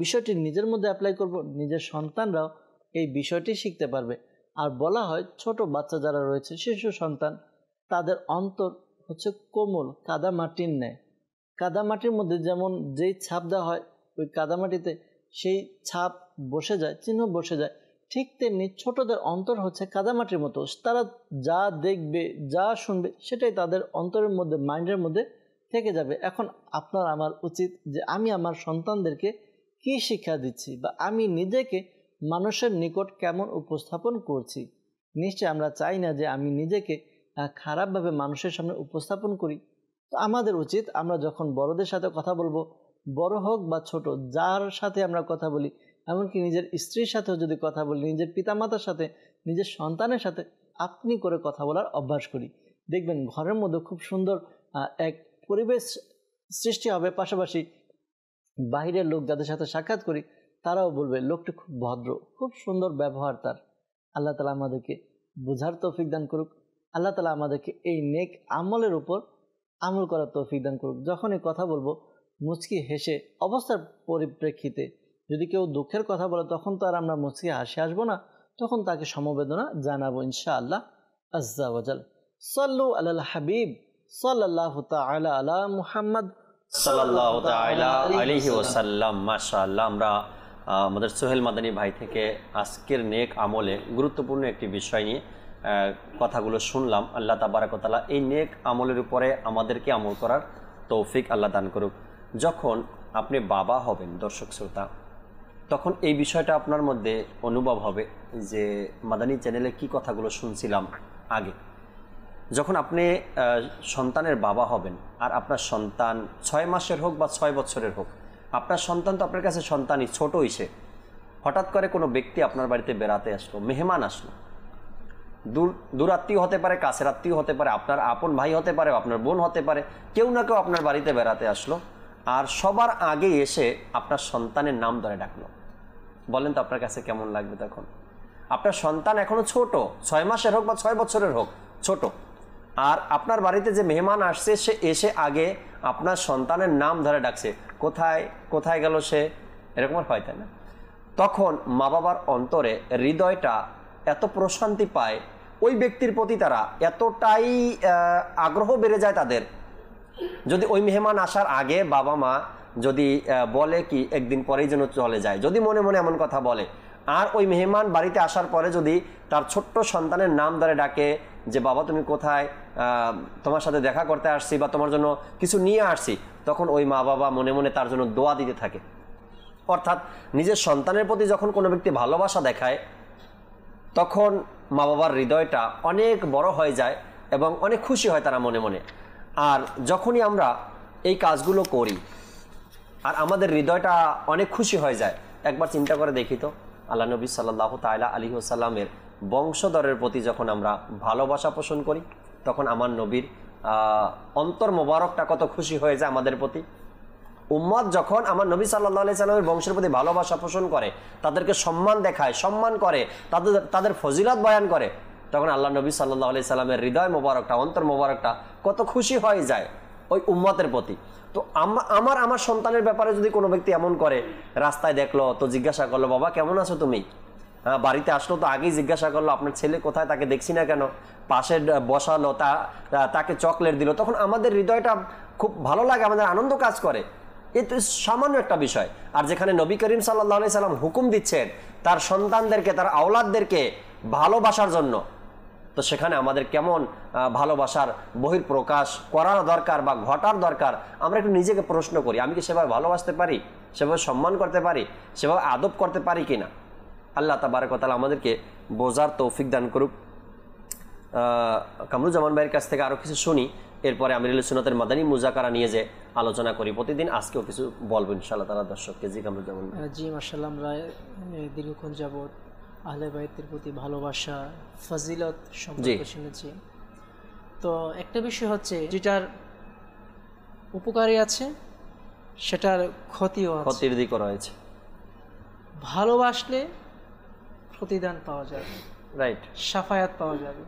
বিষয়টি নিজের মধ্যে অ্যাপ্লাই করব, নিজের সন্তানরাও এই বিষয়টি শিখতে পারবে। আর বলা হয় ছোট বাচ্চা যারা রয়েছে, শিশু সন্তান, তাদের অন্তর হচ্ছে কোমল, কাদামাটির ন্যায়। কাদামাটির মধ্যে যেমন যেই ছাপ দেওয়া হয়, ওই কাদামাটিতে সেই ছাপ বসে যায়, চিহ্ন বসে যায়, ঠিক তেমনি ছোটদের অন্তর হচ্ছে কাদামাটির মতো। তারা যা দেখবে, যা শুনবে, সেটাই তাদের অন্তরের মধ্যে, মাইন্ডের মধ্যে থেকে যাবে। এখন আপনার আমার উচিত যে আমি আমার সন্তানদেরকে কি শিক্ষা দিচ্ছি, বা আমি নিজেকে মানুষের নিকট কেমন উপস্থাপন করছি। নিশ্চয় আমরা চাই না যে আমি নিজেকে খারাপভাবে মানুষের সামনে উপস্থাপন করি। তো আমাদের উচিত, আমরা যখন বড়দের সাথে কথা বলবো, বড় হোক বা ছোট, যার সাথে আমরা কথা বলি, এমনকি নিজের স্ত্রীর সাথেও যদি কথা বলি, নিজের পিতামাতার সাথে, নিজের সন্তানের সাথে আপনি করে কথা বলার অভ্যাস করি। দেখবেন ঘরের মধ্যে খুব সুন্দর এক পরিবেশ সৃষ্টি হবে। পাশাপাশি বাইরের লোক যাদের সাথে সাক্ষাৎ করি তারাও বলবে লোকটি খুব ভদ্র, খুব সুন্দর ব্যবহার তার। আল্লাহ তাআলা আমাদেরকে বোঝার তৌফিক দান করুক। আল্লাহ তাআলা আমাদেরকে এই নেক আমলের উপর আমল করার তৌফিক দান করুক। যখনই কথা বলবো মুচকি হেসে, অবস্থার পরিপ্রেক্ষিতে যদি কেউ দুঃখের কথা বলে তখন তো আর আমরা মুচকি হাসি আসবো না, তখন তাকে সমবেদনা জানাবো ইনশাআল্লাহ আজ্জা ওয়াজাল। সাল্লু আলাল হাবিব সাল্লাল্লাহু তাআলা আলা মুহাম্মদ সাল্লাল্লাহু তাআলা আলাইহি ওয়াসাল্লাম। মাশাআল্লাহ, আমরা আমাদের সোহেল মাদানী ভাই থেকে আজকের নেক আমলে গুরুত্বপূর্ণ একটি বিষয় নিয়ে কথাগুলো শুনলাম। আল্লাহ তাবারাক ওয়া তাআলা এই নেক আমলের উপরে আমাদেরকে আমল করার তৌফিক আল্লাহ দান করুক। যখন আপনি বাবা হবেন দর্শক শ্রোতা, তখন এই বিষয়টা আপনার মধ্যে অনুভব হবে যে মাদানী চ্যানেলে কি কথাগুলো শুনছিলাম আগে। যখন আপনি সন্তানের বাবা হবেন, আর আপনার সন্তান 6 মাসের হোক বা 6 বছরের হোক, আপনার সন্তান তো আপনার কাছে সন্তানই, ছোটই সে। হঠাৎ করে কোনো ব্যক্তি আপনার বাড়িতে বেড়াতে আসলো, মেহমান আসলো, দূর আত্মীয় হতে পারে, কাছের আত্মীয় হতে পারে, আপনার আপন ভাই হতে পারে, আপনার বোন হতে পারে, কেউ না কেউ আপনার বাড়িতে বেড়াতে আসলো, আর সবার আগে এসে আপনার সন্তানের নাম ধরে ডাকলো। বলেন তো আপনার কাছে কেমন লাগবে তখন? আপনার সন্তান এখনো ছোট, 6 মাসের হোক বা 6 বছরের হোক, ছোট, আর আপনার বাড়িতে যে মেহমান আসছে সে এসে আগে আপনার সন্তানের নাম ধরে ডাকছে, কোথায় কোথায় গেল সে, এরকম হয়, তাই না? তখন মা বাবার অন্তরে হৃদয়টা এত প্রশান্তি পায়, ওই ব্যক্তির প্রতি তারা এতটাই আগ্রহ বেড়ে যায় তাদের, যদি ওই মেহমান আসার আগে বাবা মা যদি বলে কি একদিন পরেই যেন চলে যায়, যদি মনে মনে এমন কথা বলে, আর ওই মেহমান বাড়িতে আসার পরে যদি তার ছোট্ট সন্তানের নাম ধরে ডাকে যে বাবা তুমি কোথায়, তোমার সাথে দেখা করতে আসছি বা তোমার জন্য কিছু নিয়ে আসছি, তখন ওই মা বাবা মনে মনে তার জন্য দোয়া দিতে থাকে। অর্থাৎ নিজের সন্তানের প্রতি যখন কোনো ব্যক্তি ভালোবাসা দেখায় তখন মা বাবার হৃদয়টা অনেক বড় হয়ে যায় এবং অনেক খুশি হয় তারা মনে মনে। আর যখনই আমরা এই কাজগুলো করি আর আমাদের হৃদয়টা অনেক খুশি হয়ে যায়, একবার চিন্তা করে দেখি তো আল্লাহ নবী সাল্লাল্লাহু তাআলা আলাইহি ওয়াসাল্লামের বংশধরের প্রতি যখন আমরা ভালোবাসা পোষণ করি তখন আমার নবীর অন্তর মোবারকটা কত খুশি হয়ে যায় আমাদের প্রতি। উম্মত যখন আমার নবী সাল্লাল্লাহু আলাইহি সাল্লামের বংশের প্রতি ভালোবাসা পোষণ করে, তাদেরকে সম্মান দেখায়, সম্মান করে, তাদের ফজিলত বয়ান করে, তখন আল্লাহ নবী সাল্লাল্লাহু আলাইহি সাল্লামের হৃদয় মোবারকটা, অন্তর মোবারকটা কত খুশি হয়ে যায় ওই উম্মতের প্রতি। তো আমার সন্তানের ব্যাপারে যদি কোনো ব্যক্তি এমন করে, রাস্তায় দেখলো তো জিজ্ঞাসা করলো বাবা কেমন আছো তুমি, বাড়িতে আসলো তো আগেই জিজ্ঞাসা করলো আপনার ছেলে কোথায়, তাকে দেখছি না কেন, পাশে বসালো, তাকে চকলেট দিল, তখন আমাদের হৃদয়টা খুব ভালো লাগে, আমাদের আনন্দ কাজ করে। এটা সামান্য একটা বিষয়। আর যেখানে নবী করিম সাল্লাল্লাহু আলাইহি সাল্লাম হুকুম দিচ্ছেন তার সন্তানদেরকে, তার আওলাদদেরকে ভালোবাসার জন্য, তো সেখানে আমাদের কেমন ভালোবাসার বহিঃপ্রকাশ করার দরকার বা ঘটার দরকার, আমরা একটু নিজেকে প্রশ্ন করি, আমি কি সেভাবে ভালোবাসতে পারি, সেভাবে সম্মান করতে পারি, সেভাবে আদব করতে পারি কিনা। আল্লাহ তাবারক ওয়া তাআলা আমাদেরকে বোঝার তৌফিক দান করুক। কামরুজ্জামান ভাইয়ের কাছ থেকে আরও কিছু শুনি, এরপরে আমিরুল সুন্নাতের মাদানী মুজাকারা নিয়ে যে আলোচনা করি প্রতিদিন, আজকেও কিছু বলবো ইনশাআল্লাহ তাআলা দর্শককে। জি কামরুজ্জামান ভাই। জি মাশাআল্লাহ, আমরা দীর্ঘক্ষণ যাবত আহলে বাইতের প্রতি ভালোবাসা, ফজিলত সম্পর্কে শুনেছি। তো একটা বিষয় হচ্ছে যেটার উপকারী আছে সেটার ক্ষতিও আছে, ক্ষতির দিকও রয়েছে। ভালোবাসলে প্রতিদান পাওয়া যাবে, রাইট, শাফায়াত পাওয়া যাবে,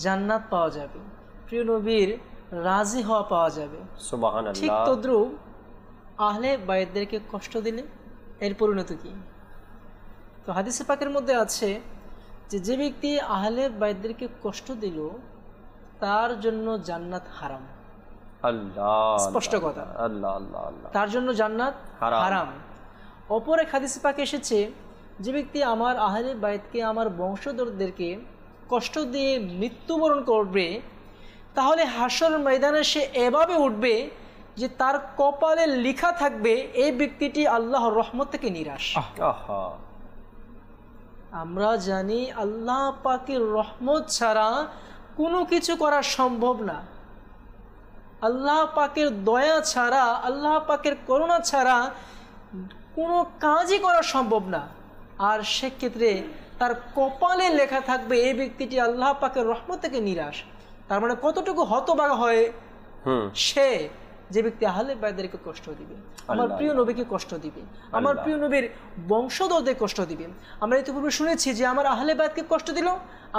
জান্নাত পাওয়া যাবে, প্রিয় নবীর রাজি হওয়া পাওয়া যাবে। সুবহানাল্লাহ। ঠিক তদ্রুপ আহলে বাইতদেরকে কষ্ট দিলে এর পরিণতি কি? তো হাদিসে পাকের মধ্যে আছে যে ব্যক্তি আহলে বাইতদেরকে কষ্ট দিল তার জন্য জান্নাত হারাম। আল্লাহ, স্পষ্ট কথা, আল্লাহ আল্লাহ আল্লাহ, তার জন্য জান্নাত হারাম। অপর এক হাদিসে পাকে এসেছে যে ব্যক্তি আমার আহলে বাইতকে, আমার বংশধরদেরকে কষ্ট দিয়ে মৃত্যুবরণ করবে, তাহলে হাসর ময়দানে সে এভাবে উঠবে যে তার কপালে লেখা থাকবে এই ব্যক্তিটি আল্লাহর রহমত থেকে নিরাশ। আমরা জানি আল্লাহ পাকের রহমত ছাড়া কোনো কিছু করা সম্ভব না, আল্লাহ পাকের দয়া ছাড়া, আল্লাহ পাকের করুণা ছাড়া কোনো কাজই করা সম্ভব না। আর সেক্ষেত্রে তার কপালে লেখা থাকবে এই ব্যক্তিটি আল্লাহ পাকের রহমত থেকে নিরাশ। তার মানে কতটুকু হতভাগা হয় সে যে ব্যক্তি আহলে বাইতদেরকে কষ্ট দিবে, আমার প্রিয় নবীকে কষ্ট দিবে, আমার প্রিয় নবীর বংশধরদের কষ্ট দিবে। আমরা ইতিপূর্বে শুনেছি যে আমার আহলে বাইতকে কষ্ট দিল,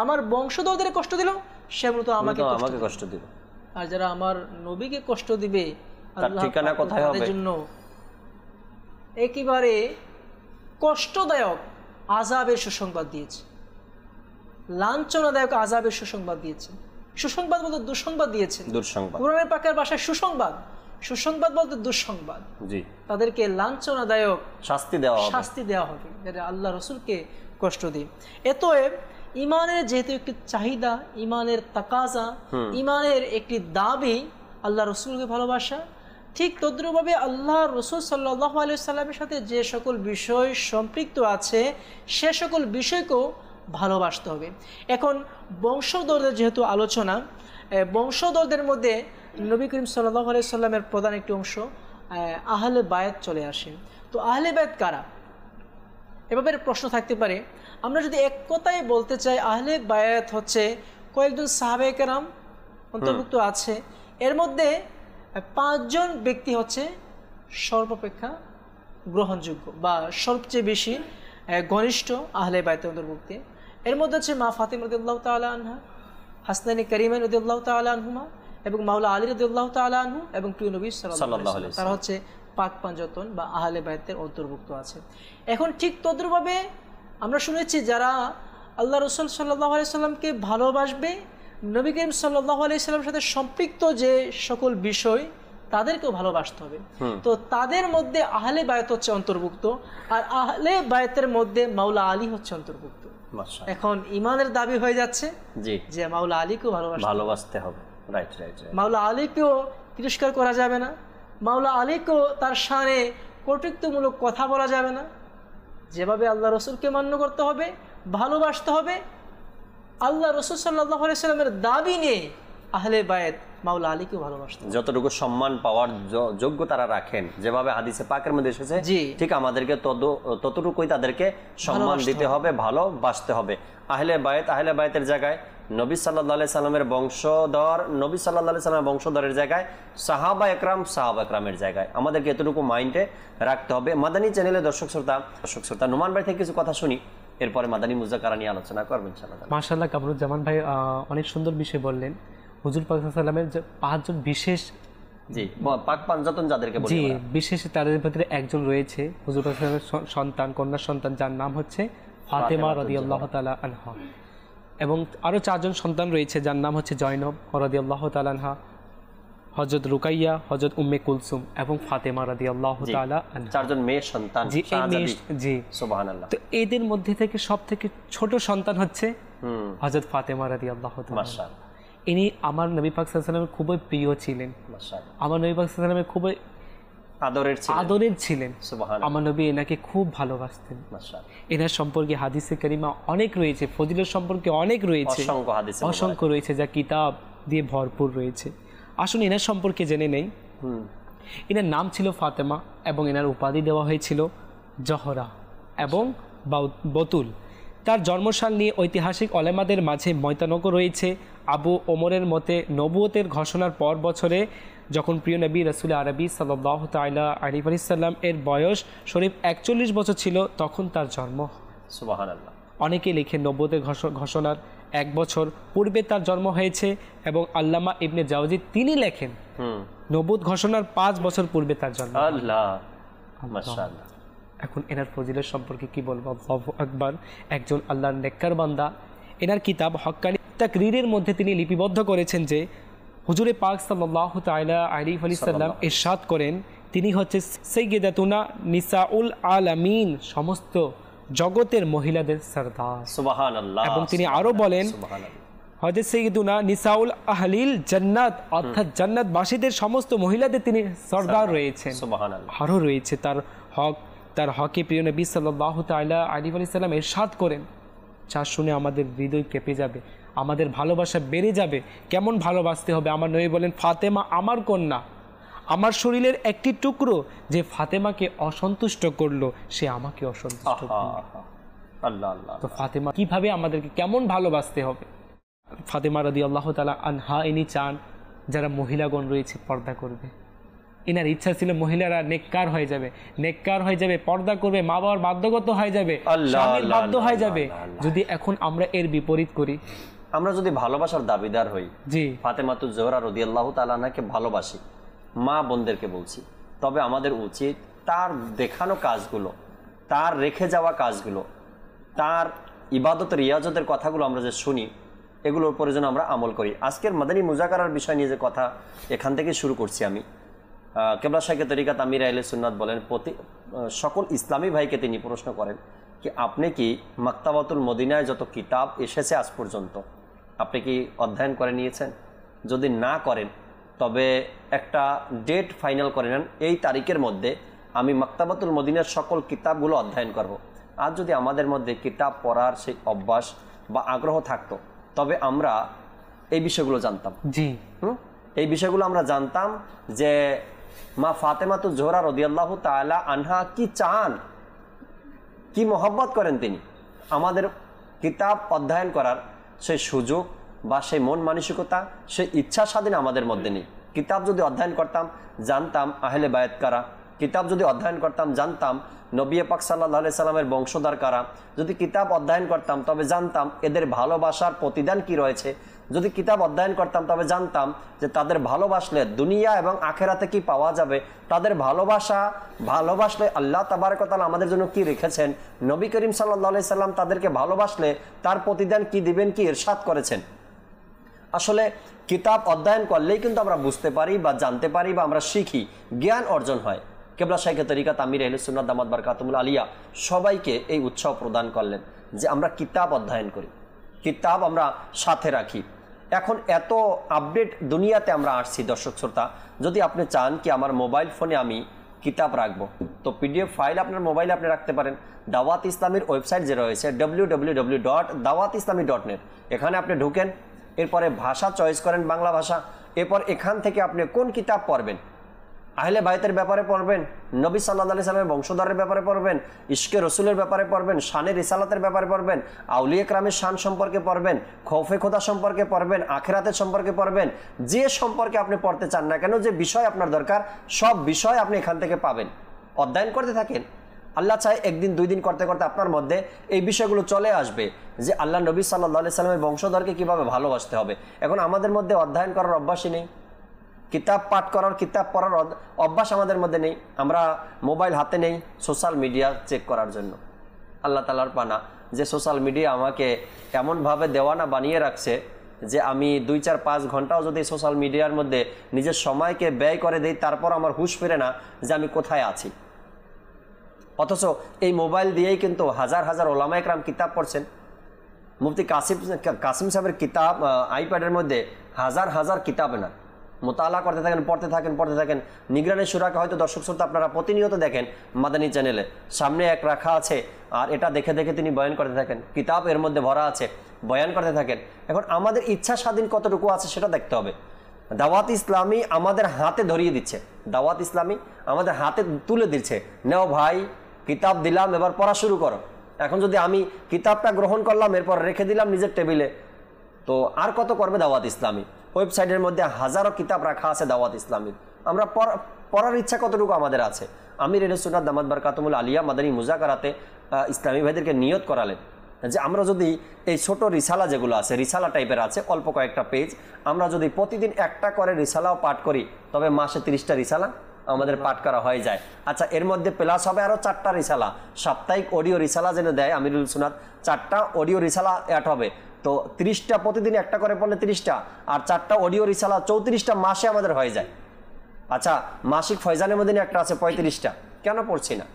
আমার বংশধরদের কষ্ট দিল, সে মূলত আমাকে কষ্ট দিবে। আর যারা আমার নবীকে কষ্ট দিবে আল্লাহ তাদের জন্য একেবারে কষ্টদায়ক আযাবের সুসংবাদ দিয়েছে, লাঞ্ছনাদায়ক আযাবের সুসংবাদ দিয়েছে। সুসংবাদ বলতে দুঃসংবাদ দিয়েছে। কোরআনের পাকের ভাষায় সুসংবাদ, সুসংবাদ বলতে দুঃসংবাদ। জি, তাদেরকে লাঞ্ছনাদায়ক শাস্তি দেওয়া হবে যারা আল্লাহ রসুলকে কষ্ট দেয়। এতএব ইমানের যেহেতু একটি চাহিদা, ইমানের তাকাজা, ইমানের একটি দাবি আল্লাহ রসুলকে ভালোবাসা, ঠিক তদ্রুপভাবে আল্লাহ রসুল সাল্লাল্লাহু আলাইহি সাল্লামের সাথে যে সকল বিষয় সম্পৃক্ত আছে সে সকল বিষয়কেও ভালোবাসতে হবে। এখন বংশধরদের যেহেতু আলোচনা, বংশধরদের মধ্যে নবী করিম সাল্লাল্লাহু আলাইহি সাল্লামের প্রধান একটি অংশ আহলে বায়াত চলে আসে। তো আহলে বায়াত কারা? এভাবে প্রশ্ন থাকতে পারে। আমরা যদি এক কথায় বলতে চাই, আহলে বায়াত হচ্ছে কয়েকজন সাহাবায়ে কেরাম অন্তর্ভুক্ত আছে, এর মধ্যে 5 জন ব্যক্তি হচ্ছে সর্বাপেক্ষা গ্রহণযোগ্য বা সবচেয়ে বেশি ঘনিষ্ঠ আহলে বায়াতের অন্তর্ভুক্ত। এর মধ্যে হচ্ছে মা ফাতিমা রাদিয়াল্লাহু তাআলা আনহা, হাসনানি কারিমাইন রাদিয়াল্লাহু তাআলা আনহুমা এবং মাওলা আলী রাদিয়াল্লাহু তাআলা আনহু এবং প্রিয় নবী সাল্লাল্লাহু আলাইহি ওয়াসাল্লাম, তারা হচ্ছে পাক পাঞ্জাতন বা আহলে বায়াতের অন্তর্ভুক্ত আছে। এখন ঠিক তদ্রুপভাবে আমরা শুনেছি যারা আল্লাহ রাসূল সাল্লাল্লাহু আলাইহি সাল্লামকে ভালোবাসবে, নবী করিম সাল্লাল্লাহু আলাইহি সাল্লামের সাথে সম্পৃক্ত যে সকল বিষয় তাদেরকেও ভালোবাসতে হবে। তো তাদের মধ্যে আহলে বায়াত হচ্ছে অন্তর্ভুক্ত, আর আহলে বায়াতের মধ্যে মাওলা আলী হচ্ছে অন্তর্ভুক্ত। এখন ইমানের দাবি হয়ে যাচ্ছে যে মাওলা আলীকেও ভালোবাসতে হবে। মাওলা আলীকেও তিরস্কার করা যাবে না, মাওলা আলীকেও তার শানে কটূক্তিমূলক কথা বলা যাবে না। যেভাবে আল্লাহ রসুলকে মান্য করতে হবে, ভালোবাসতে হবে, আল্লাহ রসুল সাল্লাল্লাহু আলাইহি সাল্লামের দাবি নিয়ে আহলে বায়াত মাওলা আলীকেও ভালোবাসতে হবে। যতটুকু সম্মান পাওয়ার যোগ্য তারা রাখেন, যেভাবে হাদিসে পাকের মধ্যে এসেছে, ঠিক আমাদেরকে ততটুকুই তাদেরকে সম্মান দিতে হবে, ভালোবাসতে হবে। আহলে বায়াতের জায়গায় নবী সাল্লাল্লাহু আলাইহি সাল্লামের বংশধর, নবী সাল্লাল্লাহু আলাইহি সাল্লামের বংশধরের জায়গায় সাহাবা একরামের জায়গায় আমাদেরকে এতটুকু মাইন্ডে রাখতে হবে। মাদানী চ্যানেলে দর্শক শ্রোতা নোমান ভাই থেকে কিছু কথা শুনি, এরপরে মাদানী মুজাকারা নিয়ে আলোচনা করবেন ইনশাআল্লাহ। মাশাআল্লাহ, কামরুজ্জামান ভাই অনেক সুন্দর বিষয় বললেন। হুজুর পাক সাল্লাল্লাহু আলাইহি ওয়াসাল্লামের যে 5 জন বিশেষ পাক পাঞ্জাতন যাদেরকে বলি, বিশেষ তাদের ভিতরে একজন রয়েছে হুজুর পাক সাল্লাল্লাহু আলাইহি ওয়াসাল্লামের সন্তান, কন্যা সন্তান, যার নাম হচ্ছে ফাতেমা রাদিয়াল্লাহু তাআলা আনহা। এবং আরও 4 জন সন্তান রয়েছে যার নাম হচ্ছে জয়নব রাদিয়াল্লাহু তাআলা আনহা, হযরত রুকাইয়া, হযরত উম্মে কুলসুম এবং ফাতেমা রাদিয়াল্লাহু তাআলা আনহা। 4 জন মেয়ে সন্তান। জি সুবহানাল্লাহ। তো এদের মধ্যে থেকে সবথেকে ছোট সন্তান হচ্ছে হযরত ফাতেমা রাদিয়াল্লাহু তাআলা। মাশাআল্লাহ। ইনি আমার নবী পাক সাল্লাল্লাহু আলাইহি ওয়াসাল্লামের খুবই প্রিয় ছিলেন। মাশাআল্লাহ। আমার নবী পাক সাল্লাল্লাহু আলাইহি ওয়াসাল্লামের খুবই আদরের ছিলেন। সুবহানাল্লাহ। আমার নবী এনাকে খুব ভালোবাসতেন। মাশাআল্লাহ। এনার সম্পর্কে হাদিসে কারিমা অনেক রয়েছে, ফজিলত সম্পর্কে অনেক রয়েছে, অসংখ্য রয়েছে, যা কিতাব দিয়ে ভরপুর রয়েছে। আসুন এনার সম্পর্কে জেনে নেই। এনার নাম ছিল ফাতেমা এবং এনার উপাধি দেওয়া হয়েছিল জহরা এবং বতুল। তার জন্মসাল নিয়ে ঐতিহাসিক ওলামাদের মাঝে মতৈক্য রয়েছে। আবু ওমরের মতে নবুয়তের ঘোষণার পর বছরে যখন প্রিয় নবী রাসূল আরবি সাল্লাল্লাহু তাআলা আলাইহি ওয়াসাল্লাম এর বয়স শরীফ 41 বছর ছিল, তখন তার জন্ম। সুবহানাল্লাহ। অনেকে লিখেন নবুয়তের ঘোষণার 1 বছর পূর্বে তার জন্ম হয়েছে, এবং আল্লামা ইবনে জাওজি তিনি লেখেন নবুয়ত ঘোষণার 5 বছর পূর্বে তার জন্ম। আল্লাহ, মাশাআল্লাহ। এখন এনার ফজিলত সম্পর্কে কি বলবো? আল্লাহু আকবার। একজন আল্লাহর নেককার বান্দা। এনার কিতাব হক্কানি তাকরীরের মধ্যে তিনি লিপিবদ্ধ করেছেন যে হুজুরে পাক সাল্লাল্লাহু তাআলা আলাইহি ওয়াসাল্লাম ইরশাদ করেন, তিনি হচ্ছে সাইয়্যিদাতুনা নিসাউল আলামিন, সমস্ত জগতের মহিলাদের সরদার। সুবহানাল্লাহ। এবং তিনি আরো বলেন, হযরত সাইয়্যিদুনা নিসাউল আহলিল জান্নাত, অর্থাৎ জান্নাতবাসীদের সমস্ত মহিলাদের তিনি সরদার রয়েছেন। সুবহানাল্লাহ। আরো রয়েছে তার হকে প্রিয় নবী সাল্লাল্লাহু তাআলা আলাইহি ওয়াসাল্লাম ইরশাদ করেন, যা শুনে আমাদের হৃদয় কেঁপে যাবে, আমাদের ভালোবাসা বেড়ে যাবে। কেমন ভালোবাসতে হবে? আমার নবী বলেন, ফাতেমা আমার কন্যা, আমার শরীরের একটি টুকরো, যে ফাতেমাকে অসন্তুষ্ট করলো সে আমাকে অসন্তুষ্ট করলো। আল্লাহ আল্লাহ। তো ফাতেমা কিভাবে আমাদেরকে কেমন ভালোবাসতে হবে? ফাতেমা রাদিয়াল্লাহু তাআলা আনহা ইনি চান যারা মহিলাগণ রয়েছে পর্দা করবে। এনার ইচ্ছা ছিল মহিলারা নেককার হয়ে যাবে, পর্দা করবে, মা বাবার বাধ্যগত হয়ে যাবে, স্বামীর বাধ্য হয়ে যাবে। যদি এখন আমরা এর বিপরীত করি, আমরা যদি ভালোবাসার দাবিদার হই, জি ফাতেমাতুজ জোহরা রাদিয়াল্লাহু তাআলা আনহাকে ভালোবাসি, মা বোনদেরকে বলছি, তবে আমাদের উচিত তার দেখানো কাজগুলো, তার রেখে যাওয়া কাজগুলো, তার ইবাদত রিয়াজতের কথাগুলো আমরা যে শুনি, এগুলোর উপরে যেন আমরা আমল করি। আজকের মাদানী মুজাকারার বিষয় নিয়ে যে কথা এখান থেকে শুরু করছি আমি, কেবলা শাইখে তরিকাত আমির আহলে সুন্নাত বলেন, সকল ইসলামী ভাইকে তিনি প্রশ্ন করেন কি আপনি কি মাকতাবাতুল মদিনায় যত কিতাব এসেছে আজ পর্যন্ত আপনি কি অধ্যয়ন করে নিয়েছেন? যদি না করেন তবে একটা ডেট ফাইনাল করে নেন, এই তারিখের মধ্যে আমি মাকতাবাতুল মদিনার সকল কিতাবগুলো অধ্যয়ন করব। আর যদি আমাদের মধ্যে কিতাব পড়ার সেই অভ্যাস বা আগ্রহ থাকতো, তবে আমরা এই বিষয়গুলো জানতাম। জি এই বিষয়গুলো আমরা জানতাম যে মা ফাতেমাতুজ জোহরা রাদিয়াল্লাহু তাআলা আনহা কি চান, কি মহব্বত করেন তিনি। আমাদের কিতাব অধ্যয়ন করার সেই সুযোগ বা সেই মন মানসিকতা, সেই ইচ্ছা স্বাধীন আমাদের মধ্যে নেই। কিতাব যদি অধ্যয়ন করতাম জানতাম আহলে বায়াত কারা, কিতাব যদি অধ্যয়ন করতাম জানতাম নবী পাক সাল্লাল্লাহু আলাইহি সাল্লামের বংশধর কারা, যদি কিতাব অধ্যয়ন করতাম তবে জানতাম এদের ভালোবাসার প্রতিদান কি রয়েছে, যদি কিতাব অধ্যয়ন করতাম তবে জানতাম যে তাদের ভালোবাসলে দুনিয়া এবং আখেরাতে কি পাওয়া যাবে, তাদের ভালোবাসলে আল্লাহ তাবারক ওয়া তাআলা আমাদের জন্য কি রেখেছেন, নবী করিম সাল্লাল্লাহু আলাইহি সাল্লাম তাদেরকে ভালোবাসলে তার প্রতিদান কি দিবেন, কি ইরশাদ করেছেন। আসলে কিতাব অধ্যয়ন করলেই কিন্তু আমরা বুঝতে পারি বা জানতে পারি বা আমরা শিখি, জ্ঞান অর্জন হয়। কেবলা শাইখে তরিকাত আমির আহলে সুন্নাত দামাত বারকাতুহুল আলিয়া সবাইকে এই উৎসাহ প্রদান করলেন যে আমরা কিতাব অধ্যয়ন করি, কিতাব আমরা সাথে রাখি। এখন এত আপডেট দুনিয়াতে আমরা আসছি দর্শক শ্রোতা, যদি আপনি চান কি আমার মোবাইল ফোনে আমি কিতাব রাখবো, তো পিডিএফ ফাইল আপনার মোবাইলে আপনি রাখতে পারেন। দাওয়াত ইসলামীর ওয়েবসাইট যে রয়েছে www.dawatislami.net, এখানে আপনি ঢুকেন, এরপরে ভাষা চয়েস করেন বাংলা ভাষা, এরপর এখান থেকে আপনি কোন কিতাব পড়বেন, আহলে বাইতের ব্যাপারে পড়বেন, নবী সাল্লাল্লাহু আলাইহি সাল্লামের বংশধরের ব্যাপারে পড়বেন, ইশকে রসুলের ব্যাপারে পড়বেন, শানে রিসালাতের ব্যাপারে পড়বেন, আউলিয়া কেরামের শান সম্পর্কে পড়বেন, খৌফে খোদা সম্পর্কে পড়বেন, আখিরাতের সম্পর্কে পড়বেন, যে সম্পর্কে আপনি পড়তে চান না কেন, যে বিষয় আপনার দরকার, সব বিষয় আপনি এখান থেকে পাবেন। অধ্যয়ন করতে থাকেন, আল্লাহ চায় একদিন দুই দিন করতে করতে আপনার মধ্যে এই বিষয়গুলো চলে আসবে যে আল্লাহ নবী সাল্লাল্লাহু আলাইহি সাল্লামের বংশধরকে কিভাবে ভালোবাসতে হবে। এখন আমাদের মধ্যে অধ্যয়ন করার অভ্যাসই নেই, কিতাব পাঠ করার, কিতাব পড়ার অভ্যাস আমাদের মধ্যে নেই। আমরা মোবাইল হাতে নেই সোশ্যাল মিডিয়া চেক করার জন্য। আল্লাহ তাআলার পানা যে সোশ্যাল মিডিয়া আমাকে এমনভাবে দেওয়ানা বানিয়ে রাখছে যে আমি 2, 4, 5 ঘন্টাও যদি সোশ্যাল মিডিয়ার মধ্যে নিজের সময়কে ব্যয় করে দিই, তারপর আমার হুঁশ ফেরে না যে আমি কোথায় আছি। অথচ এই মোবাইল দিয়েই কিন্তু হাজার হাজার ওলামা একরাম কিতাব পড়ছেন। মুফতি কাসিম সাহেবের কিতাব আইপ্যাডের মধ্যে হাজার হাজার কিতাব না, মোতালা করতে থাকেন, পড়তে থাকেন। নিগরানি শুরাকে হয়তো দর্শক শ্রোতা আপনারা প্রতিনিয়ত দেখেন মাদানী চ্যানেলে, সামনে এক রাখা আছে আর এটা দেখে দেখে তিনি বয়ান করতে থাকেন, কিতাব এর মধ্যে ভরা আছে, বয়ান করতে থাকেন। এখন আমাদের ইচ্ছা স্বাধীন কতটুকু আছে সেটা দেখতে হবে। দাওয়াত ইসলামী আমাদের হাতে ধরিয়ে দিচ্ছে, দাওয়াত ইসলামী আমাদের হাতে তুলে দিচ্ছে, নেও ভাই কিতাব দিলাম, এবার পড়া শুরু করো। এখন যদি আমি কিতাবটা গ্রহণ করলাম, এরপর রেখে দিলাম নিজের টেবিলে, তো আর কত করবে দাওয়াত ইসলামী? ওয়েবসাইটের মধ্যে হাজারো কিতাব রাখা আছে দাওয়াত ইসলামীর, আমরা পড়ার ইচ্ছা কতটুকু আমাদের আছে? আমির আহলে সুন্নাত দামাত বারকাতুহুল আলিয়া মাদানী মুজাকারাতে ইসলামী ভাইদেরকে নিয়ত করালেন যে আমরা যদি এই ছোট রিসালা যেগুলো আছে, রিসালা টাইপের আছে অল্প কয়েকটা পেজ, আমরা যদি প্রতিদিন একটা করে রিসালাও পাঠ করি, তবে মাসে 30টা রিসালা আমাদের পাঠ করা হয়ে যায়। আচ্ছা, এর মধ্যে প্লাস হবে আরও 4টা রিসালা, সাপ্তাহিক অডিও রিসালা যেন দেয় আমিরুল সুন্নাত, 4টা অডিও রিসালা অ্যাড হবে। তো 30টা প্রতিদিন একটা করে পড়লে 30টা, আর 4টা অডিও রিসালা 34টা মাসে আমাদের হয়ে যায়। আচ্ছা, মাসিক ফয়জানের মধ্যে একটা আছে 35টা, কেন পড়ছি না?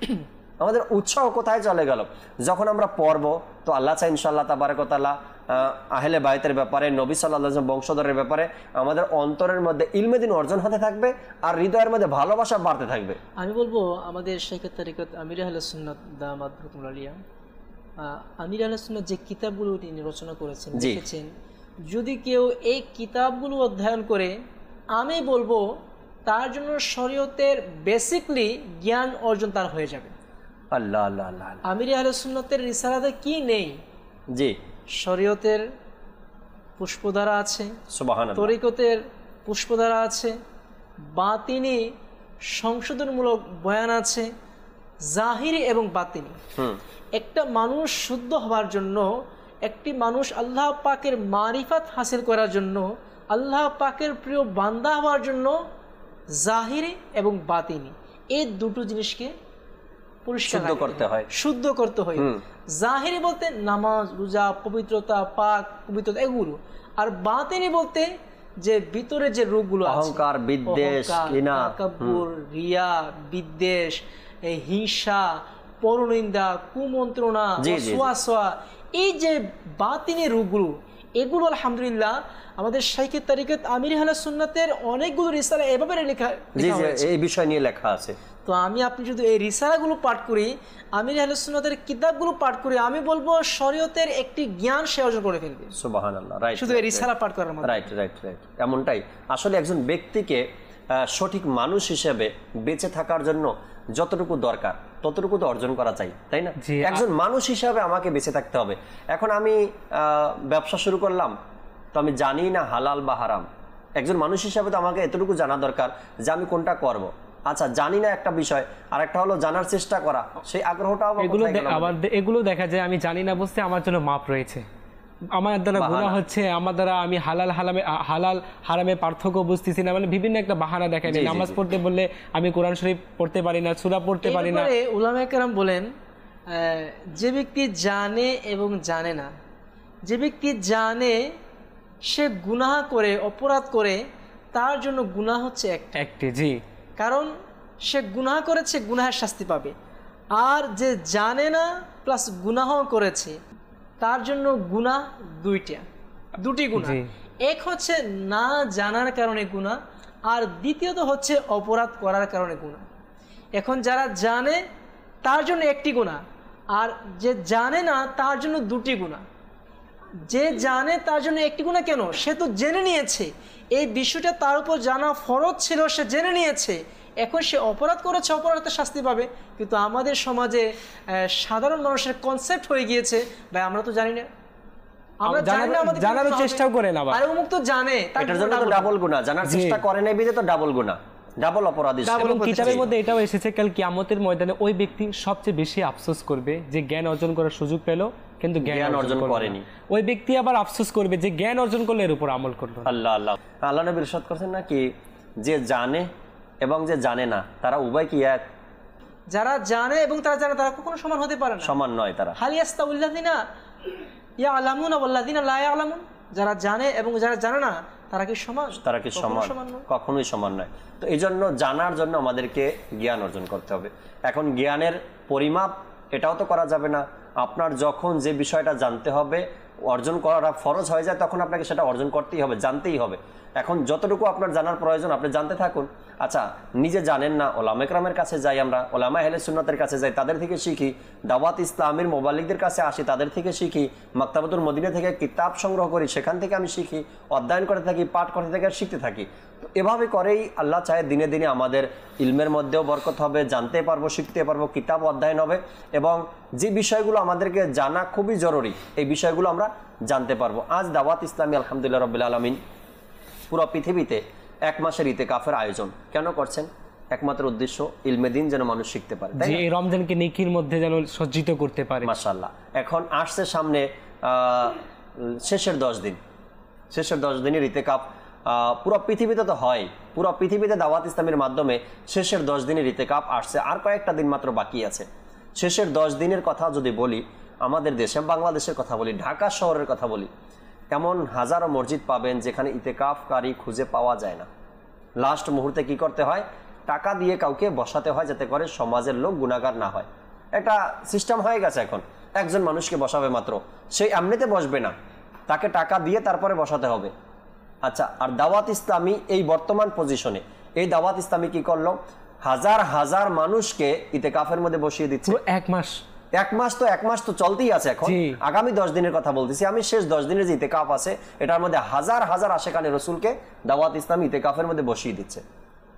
আমাদের উৎসাহ কোথায় চলে গেল? যখন আমরা পড়বো তো আল্লাহ চাই ইনশাআল্লাহ তাবারক ওয়া তাআলা আহলে বাইতের ব্যাপারে, নবী সাল্লাল্লাহু আলাইহি ওয়াসাল্লাম বংশধরের ব্যাপারে আমাদের অন্তরের মধ্যে ইলমে দ্বীন অর্জন হতে থাকবে আর হৃদয়ের মধ্যে ভালোবাসা বাড়তে থাকবে। আমি বলবো আমাদের শাইখে তরিকত আমির আহলে সুন্নাত দামাত বারকাতুহুল আলিয়া, আমির আহলে সুন্নাত যে কিতাবগুলো তিনি রচনা করেছেন, লিখেছেন, যদি কেউ এই কিতাবগুলো অধ্যয়ন করে, আমি বলবো তার জন্য শরীয়তের বেসিকলি জ্ঞান অর্জন তার হয়ে যাবে। আল্লাহ আল্লাহ আল্লাহ। আমির আহলে সুন্নাতের রিসালাতে কি নেই? জি, শরীয়তের পুষ্পধারা আছে, সুবহানাল্লাহ, তরিকতের পুষ্পধারা আছে, বাতিনি সংশোধনমূলক বয়ান আছে, জাহিরি এবং বাতিনি। একটা মানুষ শুদ্ধ হওয়ার জন্য, একটি মানুষ আল্লাহ পাকের মারিফাত হাসিল করার জন্য, আল্লাহ পাকের প্রিয় বান্দা হওয়ার জন্য জাহিরি এবং বাতিনি এই দুটো জিনিসকে পরিষ্কার করতে হয়, শুদ্ধ করতে হয়। জাহিরি বলতে নামাজ, রোজা, পবিত্রতা, পাক পবিত্রতা এগুলো, আর বাতিনি বলতে যে ভিতরে যে রোগগুলো আছে, অহংকার, বিদ্বেষ, ঘৃণা, তাকাব্বুর, রিয়া, বিদ্বেষ, হিংসা, পরনিন্দা, কুমন্ত্রণা, ওয়াসওয়াসা, এই যে বাতিনি রোগগুলো, এগুলো আলহামদুলিল্লাহ আমাদের শাইখে তরিকত আমির আহলে সুন্নাতের অনেকগুলো রিসালা এভাবে লেখা হয়েছে, এই বিষয় নিয়ে লেখা আছে। তো আপনি যদি এই রিসালাগুলো পাঠ করি, আমির আহলে সুন্নাতের কিতাবগুলো পাঠ করি, আমি বলবো শরীয়তের একটি জ্ঞান সে অর্জন করে ফেলবে। সুবহানাল্লাহ, রাইট, শুধু এই রিসালা পাঠ করার মাধ্যমে। রাইট রাইট রাইট, এমনটাই। আসলে একজন ব্যক্তিকে সঠিক মানুষ হিসেবে বেঁচে থাকার জন্য যতটুকু দরকার ততটুকু তো অর্জন করা চাই, তাই না? একজন মানুষ হিসাবে আমাকে বেঁচে থাকতে হবে। এখন আমি ব্যবসা শুরু করলাম, তো আমি জানি না হালাল বা হারাম। একজন মানুষ হিসাবে তো আমাকে এতটুকু জানা দরকার যে আমি কোনটা করব। আচ্ছা, জানি না একটা বিষয়, আর একটা হলো জানার চেষ্টা করা, সেই আগ্রহটা এগুলো দেখা যায় আমি জানি না বুঝতে আমার জন্য মাপ রয়েছে, আমার দ্বারা গুনাহ হচ্ছে, আমার দ্বারা আমি হালাল হারামে পার্থক্য বুঝতেছি না, মানে বিভিন্ন একটা বাহানা দেখায়। নামাজ পড়তে বললে আমি কোরআন শরীফ পড়তে পারি না, সূরা পড়তে পারি না। উলামায়ে কেরাম বলেন, যে ব্যক্তি জানে এবং জানে না, যে ব্যক্তি জানে সে গুনাহ করে, অপরাধ করে, তার জন্য গুনাহ হচ্ছে একটি। জি, কারণ সে গুনাহ করেছে, গুনাহের শাস্তি পাবে। আর যে জানে না প্লাস গুনাহ করেছে, তার জন্য গুনাহ দুটি গুনাহ। এক হচ্ছে না জানার কারণে গুনাহ, আর দ্বিতীয়ত হচ্ছে অপরাধ করার কারণে গুনাহ। এখন যারা জানে তার জন্য একটি গুনাহ, আর যে জানে না তার জন্য দুটি গুনাহ। যে জানে তার জন্য একটি গুনাহ কেন? সে তো জেনে নিয়েছে, এই বিষয়টা তার উপর জানা ফরজ ছিল, সে জেনে নিয়েছে, এখন সে অপরাধ করেছে, অপরাধের শাস্তি পাবে। কিন্তু আমাদের সমাজে সাধারণ মানুষের কনসেপ্ট হয়ে গিয়েছে, ভাই আমরা তো জানি না, আমরা জানি না, আমাদের জানার চেষ্টাও করে না, আর অমুক তো জানে, এটার জন্য তো ডাবল গুনাহ, জানার চেষ্টা করে নাই বিধে তো ডাবল গুনাহ, ডাবল অপরাধী। এবং কিতাবের মধ্যে এটাও এসেছে, কাল কিয়ামতের ময়দানে ওই ব্যক্তি সবচেয়ে বেশি আফসোস করবে যে জ্ঞান অর্জন করার সুযোগ পেল কিন্তু জ্ঞান অর্জন করেনি। ওই ব্যক্তি আবার আফসোস করবে যে জ্ঞান অর্জন করলে এর উপর আমল করলো। আল্লাহ আল্লাহ আল্লাহ নবী ইরশাদ করেছেন নাকি, যে জানে এবং যে জানে না তারা উভয় কি এক? যারা জানে এবং তারা জানে তারা কখনো সমান হতে পারে না, সমান নয় তারা। হাল ইয়াস্তাউল্লাযিনা ইয়ালামুনা ওয়াল্লাযিনা লা ইয়ালামুন, যারা জানে এবং যারা জানে না তারা কি সমান? তারা কি সমান? কখনোই সমান নয়। তো এই জন্য জানার জন্য আমাদেরকে জ্ঞান অর্জন করতে হবে। এখন জ্ঞানের পরিমাপ এটাও তো করা যাবে না। আপনার যখন যে বিষয়টা জানতে হবে, অর্জন করা ফরজ হয়ে যায়, তখন আপনাকে সেটা অর্জন করতেই হবে, জানতেই হবে। এখন যতটুকু আপনার জানার প্রয়োজন আপনি জানতে থাকুন। আচ্ছা, নিজে জানেন না, ওলামা একরামের কাছে যাই, আমরা ওলামা আহলে সুন্নাতের কাছে যাই, তাদের থেকে শিখি। দাওয়াত ইসলামের মোবাল্লিগদের কাছে আসি, তাদের থেকে শিখি। মাকতাবাতুল মদিনা থেকে কিতাব সংগ্রহ করি, সেখান থেকে আমি শিখি, অধ্যয়ন করতে থাকি, পাঠ করতে থাকি, আর শিখতে থাকি। তো এভাবে করেই আল্লাহ চায় দিনে দিনে আমাদের ইলমের মধ্যেও বরকত হবে, জানতে পারবো, শিখতে পারবো, কিতাব অধ্যয়ন হবে, এবং যে বিষয়গুলো আমাদেরকে জানা খুবই জরুরি এই বিষয়গুলো আমরা জানতে পারবো। আজ দাওয়াত ইসলামী আলহামদুলিল্লাহ রাব্বিল আলামিন পুরো পৃথিবীতে 1 মাসের ইতিকাফের আয়োজন কেন করছেন? একমাত্র উদ্দেশ্য ইলমে দিন যেন মানুষ শিখতে পারে, যে এই রমজানকে নেকির মধ্যে যেন সজ্জিত করতে পারে। মাশাআল্লাহ। এখন আসছে সামনে শেষের 10 দিন, শেষের 10 দিনের ইতিকাফ পুরো পৃথিবীতে তো হয়, পুরো পৃথিবীতে দাওয়াত ইসলামের মাধ্যমে শেষের 10 দিনের ইতিকাফ আসছে, আর কয়েকটা দিন মাত্র বাকি আছে। শেষের 10 দিনের কথা যদি বলি, আমাদের দেশে বাংলাদেশের কথা বলি, ঢাকা শহরের কথা বলি, এমন হাজারো মসজিদ পাবেন যেখানে ইতিকাফকারী খুঁজে পাওয়া যায় না। লাস্ট মুহূর্তে কি করতে হয়? টাকা দিয়ে কাউকে বসাতে হয়, যাতে করে সমাজের লোক গুনাহগার না হয়। একটা সিস্টেম হয়ে গেছে এখন, একজন মানুষকে বসাবে মাত্র, সেই এমনিতে বসবে না, তাকে টাকা দিয়ে তারপরে বসাতে হবে। আচ্ছা, আর দাওয়াত ইসলামী এই বর্তমান পজিশনে, এই দাওয়াত ইসলামী কি করলো? হাজার হাজার মানুষকে ইতিকাফের মধ্যে বসিয়ে দিচ্ছে। 1 মাস, 1 মাস তো চলতেই আছে। এখন আগামী 10 দিনের কথা বলতেছি আমি। শেষ 10 দিনের যে ইতিকাফ আছে, এটার মধ্যে হাজার হাজার আশেকানে রসুলকে দাওয়াত ইসলামী ইতিকাফের মধ্যে বসিয়ে দিচ্ছে।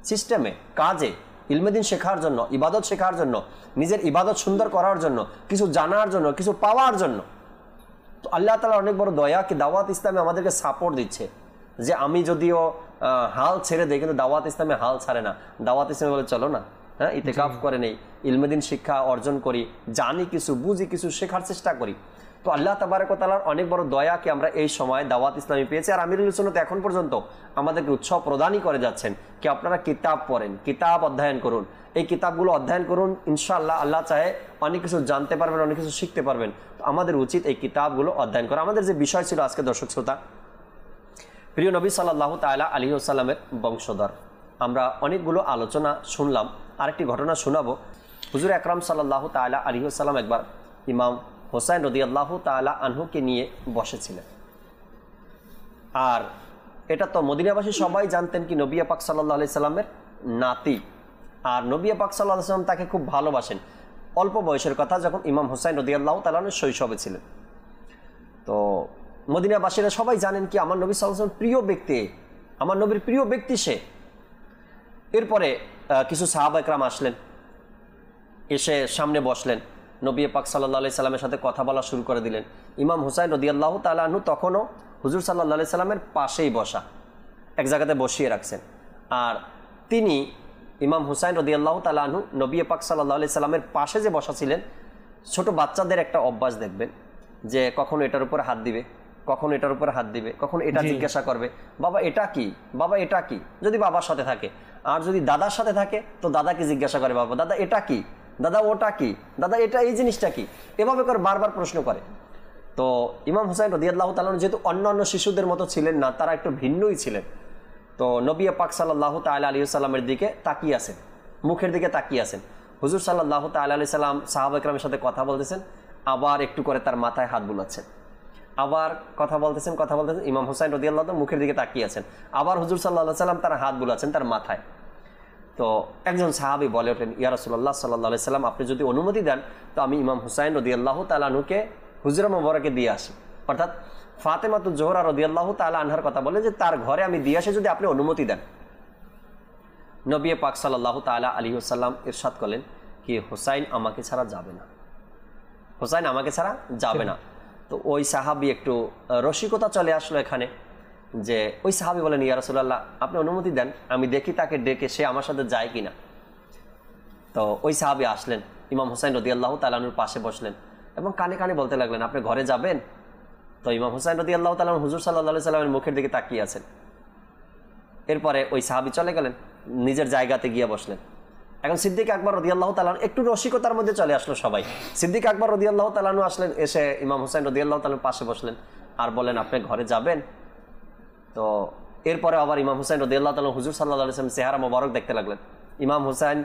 সিস্টেমে, কাজে, ইলমেদিন শেখার জন্য, ইবাদত শেখার জন্য, নিজের ইবাদত সুন্দর করার জন্য, কিছু জানার জন্য, কিছু পাওয়ার জন্য। তো আল্লাহ তাআলার অনেক বড় দয়া কি দাওয়াত ইসলামী আমাদেরকে সাপোর্ট দিচ্ছে, যে আমি যদিও হাল ছেড়ে দেই, কিন্তু দাওয়াত ইসলামী হাল ছাড়ে না। দাওয়াত ইসলামী বলে চলো না, হ্যাঁ, ইতিকাফ করে নেই, ইলমেদিন শিক্ষা অর্জন করি, জানি কিছু, বুঝি কিছু, শেখার চেষ্টা করি। তো আল্লাহ তাবারক ওয়া তাআলার অনেক বড় দয়া কি আমরা এই সময় দাওয়াত ইসলামী পেয়েছি। আর আমিরুল সুন্নাত এখন পর্যন্ত আমাদেরকে উৎসাহ প্রদানই করে যাচ্ছেন কি আপনারা কিতাব পড়েন, কিতাব অধ্যয়ন করুন, এই কিতাবগুলো অধ্যয়ন করুন, ইনশাআল্লাহ আল্লাহ চাহে অনেক কিছু জানতে পারবেন, অনেক কিছু শিখতে পারবেন। তো আমাদের উচিত এই কিতাবগুলো অধ্যয়ন করা। আমাদের যে বিষয় ছিল আজকে, দর্শক শ্রোতা, প্রিয় নবী সাল্লাল্লাহু তাআলা আলাইহি ওয়াসাল্লামের বংশধর, আমরা অনেকগুলো আলোচনা শুনলাম। আরেকটি ঘটনা শোনাবো। হুজুর আকরাম সাল্লাল্লাহু তাআলা আলাইহি ওয়াসাল্লাম একবার ইমাম হোসাইন রাদিয়াল্লাহু তাআলা আনহুকে নিয়ে বসেছিলেন। আর এটা তো মদিনাবাসী সবাই জানতেন কি নবী পাক সাল্লাল্লাহু আলাইহি সাল্লামের নাতি, আর নবী পাক সাল্লাল্লাহু আলাইহি সাল্লাম তাকে খুব ভালোবাসেন। অল্প বয়সের কথা, যখন ইমাম হোসাইন রাদিয়াল্লাহু তাআলা শৈশবে ছিলেন। তো মদিনাবাসীরা সবাই জানেন কি আমার নবী সাল্লাল্লাহু আলাইহি ওয়াসাল্লাম প্রিয় ব্যক্তি, আমার নবীর প্রিয় ব্যক্তি সে। এরপরে কিছু সাহাবা একরাম আসলেন, এসে সামনে বসলেন, নবী পাক সাল্লাল্লাহু আলাইহি সাল্লামের সাথে কথা বলা শুরু করে দিলেন। ইমাম হুসাইন রাদিয়াল্লাহু তাআলা আনহু তখনও হুজুর সাল্লাল্লাহু আলাইহি সাল্লামের পাশেই বসা, এক জায়গাতে বসিয়ে রাখছেন। আর তিনি ইমাম হুসাইন রাদিয়াল্লাহু তাআলা আনহু নবী পাক সাল্লাল্লাহু আলাইহি সাল্লামের পাশে যে বসা ছিলেন, ছোট বাচ্চাদের একটা অভ্যাস দেখবেন যে কখনো এটার উপরে হাত দিবে, কখনো এটার উপরে হাত দিবে, কখনো এটা জিজ্ঞাসা করবে, বাবা এটা কি, বাবা এটা কি, যদি বাবার সাথে থাকে। আর যদি দাদার সাথে থাকে তো দাদাকে জিজ্ঞাসা করে, বাবা দাদা এটা কি, দাদা ওটা কি, দাদা এটা এই জিনিসটা কি, এভাবে করে বারবার প্রশ্ন করে। তো ইমাম হুসাইন রাদিয়াল্লাহু তাআলা যেহেতু অন্যান্য শিশুদের মতো ছিলেন না, তারা একটু ভিন্নই ছিলেন। তো নবী পাক সাল্লাল্লাহু তাআলা আলাইহি ওয়াসাল্লামের দিকে তাকিয়ে আছেন, মুখের দিকে তাকিয়ে আছেন। হুজুর সাল্লাল্লাহু তাআলা আলাইহি সাল্লাম সাহাবা ইকরামের সাথে কথা বলতেছেন, আবার একটু করে তার মাথায় হাত বুলাচ্ছেন, আবার কথা বলতেছেন। ইমাম হুসাইন রাদিয়াল্লাহু তাআলা মুখের দিকে তাকিয়ে আছেন, আবার হুজুর সাল্লাল্লাহু আলাইহি সাল্লাম তার হাত বুলাচ্ছেন তার মাথায়। তো একজন সাহাবী বলে ওঠেন, ইয়া রাসূলুল্লাহ সাল্লাল্লাহু আলাইহি সাল্লাম, আপনি যদি অনুমতি দেন তো আমি ইমাম হুসাইন রাদিয়াল্লাহু তাআলা আনহুকে হুজরা মুবারকে দিয়ে আসি। অর্থাৎ ফাতেমাতুজ জোহরা রাদিয়াল্লাহু তাআলা আনহার কথা বলে যে তার ঘরে আমি দিয়ে আসি যদি আপনি অনুমতি দেন। নবী পাক সাল্লাল্লাহু তাআলা আলাইহি ওয়াসাল্লাম ইরশাদ করলেন কি হুসাইন আমাকে ছাড়া যাবে না, হুসাইন আমাকে ছাড়া যাবে না। তো ওই সাহাবী একটু রসিকতা চলে আসলো এখানে, যে ওই সাহাবী বলেন, ইয়া রাসূলুল্লাহ আপনি অনুমতি দেন, আমি দেখি তাকে ডেকে সে আমার সাথে যায় কিনা। তো ওই সাহাবী আসলেন, ইমাম হুসাইন রাদিয়াল্লাহু তাআলা আনহুর পাশে বসলেন এবং কানে কানে বলতে লাগলেন, আপনি ঘরে যাবেন? তো ইমাম হুসাইন রাদিয়াল্লাহু তাআলা হুজুর সাল্লাল্লাহু আলাইহি সাল্লামের মুখের দিকে তাকিয়ে আছেন। এরপরে ওই সাহাবী চলে গেলেন, নিজের জায়গাতে গিয়ে বসলেন। এখন সিদ্দিক আকবর রাদিয়াল্লাহু তাআলা একটু রসিকতার মধ্যে চলে আসলো সবাই। সিদ্দিক আকবর রাদিয়াল্লাহু তাআলা আসলেন, এসে ইমাম হুসাইন রাদিয়াল্লাহু তাআলার পাশে বসলেন আর বলেন, আপনি ঘরে যাবেন? তো এরপরে আবার ইমাম হুসাইন রাদিয়াল্লাহু তাআলা হুজুর সাল্লাল্লাহু আলাইহি ওয়াসাল্লাম চেহারা মোবারক দেখতে লাগলেন। ইমাম হুসাইন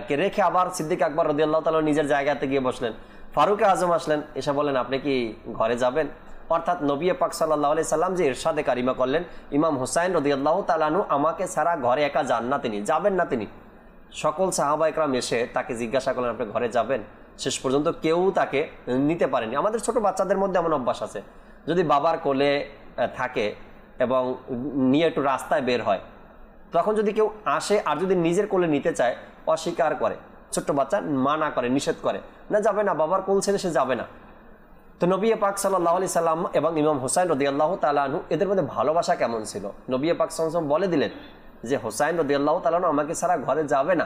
কে রেখে আবার সিদ্দিক আকবর রাদিয়াল্লাহু তাআলা নিজের জায়গাতে গিয়ে বসলেন। ফারুক আজম আসলেন, এসে বলেন, আপনি কি ঘরে যাবেন? অর্থাৎ নবী পাক সাল্লাল্লাহু আলাইহি সাল্লাম যে ইরশাদে কারিমা করলেন, ইমাম হুসাইন রাদিয়াল্লাহু তাআলা আনহু আমাকে ছাড়া ঘরে একা যান না, তিনি যাবেন না। তিনি সকল সাহাবা ইকরাম এসে তাকে জিজ্ঞাসা করলেন, আপনি ঘরে যাবেন? শেষ পর্যন্ত কেউ তাকে নিতে পারেনি। আমাদের ছোট বাচ্চাদের মধ্যে এমন অভ্যাস আছে, যদি বাবার কোলে থাকে এবং নিয়ে একটু রাস্তায় বের হয়, তখন যদি কেউ আসে আর যদি নিজের কোলে নিতে চায়, অস্বীকার করে, ছোট্ট বাচ্চা মানা করে, নিষেধ করে, না যাবে না, বাবার কোল ছেড়ে সে যাবে না। তো নবী পাক সাল্লাল্লাহু আলাইহি সাল্লাম এবং ইমাম হুসাইন রাদিয়াল্লাহু তাআলা আনহু এদের মধ্যে ভালোবাসা কেমন ছিল, নবী পাক সাল্লাল্লাহু আলাইহি ওয়াসাল্লাম বলে দিলেন যে হুসাইন রাদিয়াল্লাহু তাআলা আনহু আমাকে ছাড়া ঘরে যাবে না।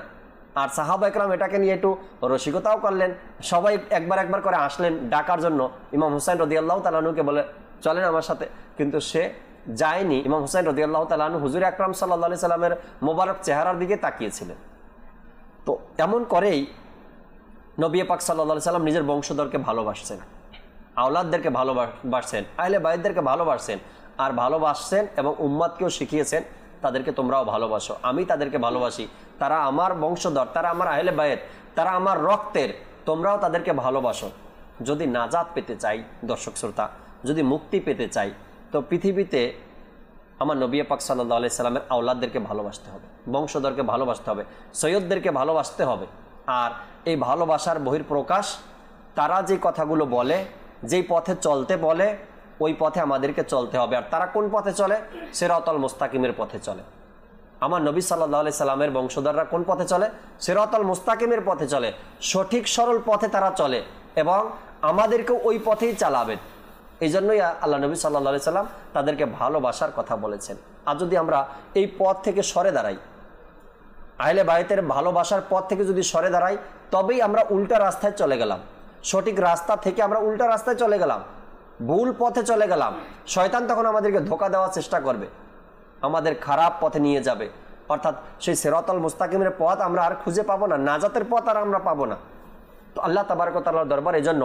আর সাহাবা ইকরাম এটাকে নিয়ে একটু রসিকতাও করলেন, সবাই একবার করে আসলেন ডাকার জন্য। ইমাম হুসাইন রাদিয়াল্লাহু তাআলা আনহুকে বলে, চলেন আমার সাথে, কিন্তু সে যায়নি। ইমাম হুসাইন রাদিয়াল্লাহু তাআলা আনহু হুজুর আকরাম সাল্লাল্লাহু আলাইহি সাল্লামের মোবারক চেহারার দিকে তাকিয়েছিলেন। তো এমন করেই নবী পাক সাল্লাল্লাহু আলাইহি সাল্লাম নিজের বংশধরকে ভালোবাসছেন, আওলাদদেরকে ভালোবাসছেন, আহলে বাইতদেরকে ভালোবাসছেন, আর ভালোবাসছেন এবং উম্মতকেও শিখিয়েছেন তাদেরকে তোমরাও ভালোবাসো, আমি তাদেরকে ভালোবাসি, তারা আমার বংশধর, তারা আমার আহলে বাইত, তারা আমার রক্তের, তোমরাও তাদেরকে ভালোবাসো। যদি নাজাত পেতে চাই, দর্শক শ্রোতা, যদি মুক্তি পেতে চাই, তো পৃথিবীতে আমার নবী পাক সাল্লাল্লাহু আলাইহি সাল্লামের আওলাদদেরকে ভালোবাসতে হবে, বংশধরকে ভালোবাসতে হবে, সৈয়দদেরকে ভালোবাসতে হবে। আর এই ভালোবাসার বহিঃপ্রকাশ তারা যে কথাগুলো বলে, যেই পথে চলতে বলে, ওই পথে আমাদেরকে চলতে হবে। আর তারা কোন পথে চলে? সিরাতাল মুস্তাকিমের পথে চলে। আমার নবী সাল্লাল্লাহু আলাইহি সাল্লামের বংশধররা কোন পথে চলে? সিরাতাল মুস্তাকিমের পথে চলে, সঠিক সরল পথে তারা চলে এবং আমাদেরকেও ওই পথেই চালাবেন। এই জন্যই আল্লাহ নবী সাল্লাল্লাহু আলাইহি সাল্লাম তাদেরকে ভালোবাসার কথা বলেছেন। আর যদি আমরা এই পথ থেকে সরে দাঁড়াই, আহলে বাইতের ভালোবাসার পথ থেকে যদি সরে দাঁড়াই, তবেই আমরা উল্টা রাস্তায় চলে গেলাম। সঠিক রাস্তা থেকে আমরা উল্টা রাস্তায় চলে গেলাম, ভুল পথে চলে গেলাম। শয়তান তখন আমাদেরকে ধোঁকা দেওয়ার চেষ্টা করবে, আমাদের খারাপ পথে নিয়ে যাবে। অর্থাৎ সেই সিরাতাল মুস্তাকিমের পথ আমরা আর খুঁজে পাবো না, নাজাতের পথ আর আমরা পাবো না। তো আল্লাহ তাবারক ওয়া তাআলার দরবার এই জন্য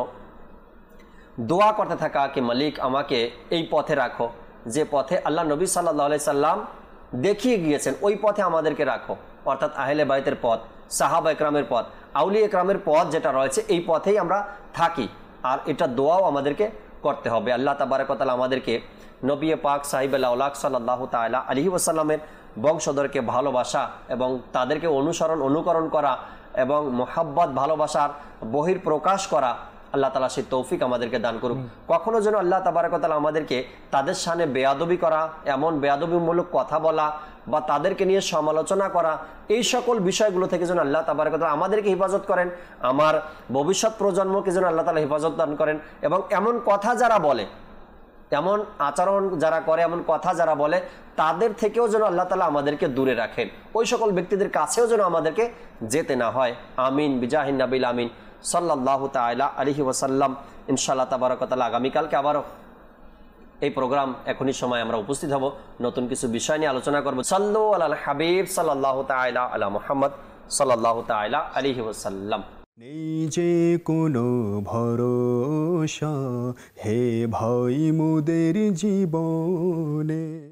দোয়া করতে থাকা कि মালিক আমাকে এই পথে রাখো, যে পথে আল্লাহ নবী সাল্লাল্লাহু আলাইহি সাল্লাম দেখিয়ে গিয়েছেন, ওই পথে আমাদেরকে রাখো। অর্থাৎ আহলে বাইতের পথ, সাহাবা একরামের পথ, আউলিয়া একরামের পথ যেটা রয়েছে, এই পথেই আমরা থাকি। আর এটা দোয়াও আমাদেরকে করতে হবে। আল্লাহ তাবারক ওয়া তাআলা আমাদেরকে নবী পাক সাহিবুল আওলাদ সাল্লাল্লাহু তাআলা আলাইহি ওয়াসাল্লামের বংশধরকে ভালোবাসা এবং তাদেরকে অনুকরণ করা এবং মোহাব্বত ভালোবাসার বহিঃপ্রকাশ করা, আল্লাহ তাআলা সেই তৌফিক আমাদেরকে দান করুক। কখনো যেন আল্লাহ তাবারক ওয়া তাআলা আমাদেরকে তাদের সামনে বেয়াদবি করা, এমন বেয়াদবিমূলক কথা বলা বা তাদেরকে নিয়ে সমালোচনা করা, এই সকল বিষয়গুলো থেকে যেন আল্লাহ তাবারক ওয়া তাআলা আমাদেরকে হেফাজত করেন, আমার ভবিষ্যৎ প্রজন্মকে যেন আল্লাহ তাআলা হেফাজত দান করেন। এবং এমন কথা যারা বলে, এমন আচরণ যারা করে, এমন কথা যারা বলে, তাদের থেকেও যেন আল্লাহ তাআলা আমাদেরকে দূরে রাখেন, ওই সকল ব্যক্তিদের কাছেও যেন আমাদেরকে যেতে না হয়। আমিন বিজাহিন নাবিল আমিন সাল্লাল্লাহু তাআলা আলাইহি ওয়াসাল্লাম। ইনশাআল্লাহ তাবারক ওয়া তাআলা আগামীকালকে আবারও এই প্রোগ্রাম এখনই সময় আমরা উপস্থিত হব, নতুন কিছু বিষয় নিয়ে আলোচনা করব। সাল্লু আলাল হাবিব সাল্লাল্লাহু তাআলা আলা মুহাম্মদ সাল্লাল্লাহু তাআলা আলাইহি ওয়াসাল্লাম। নেই যে কোনো ভরসা হে ভাই মোদের জীবনে।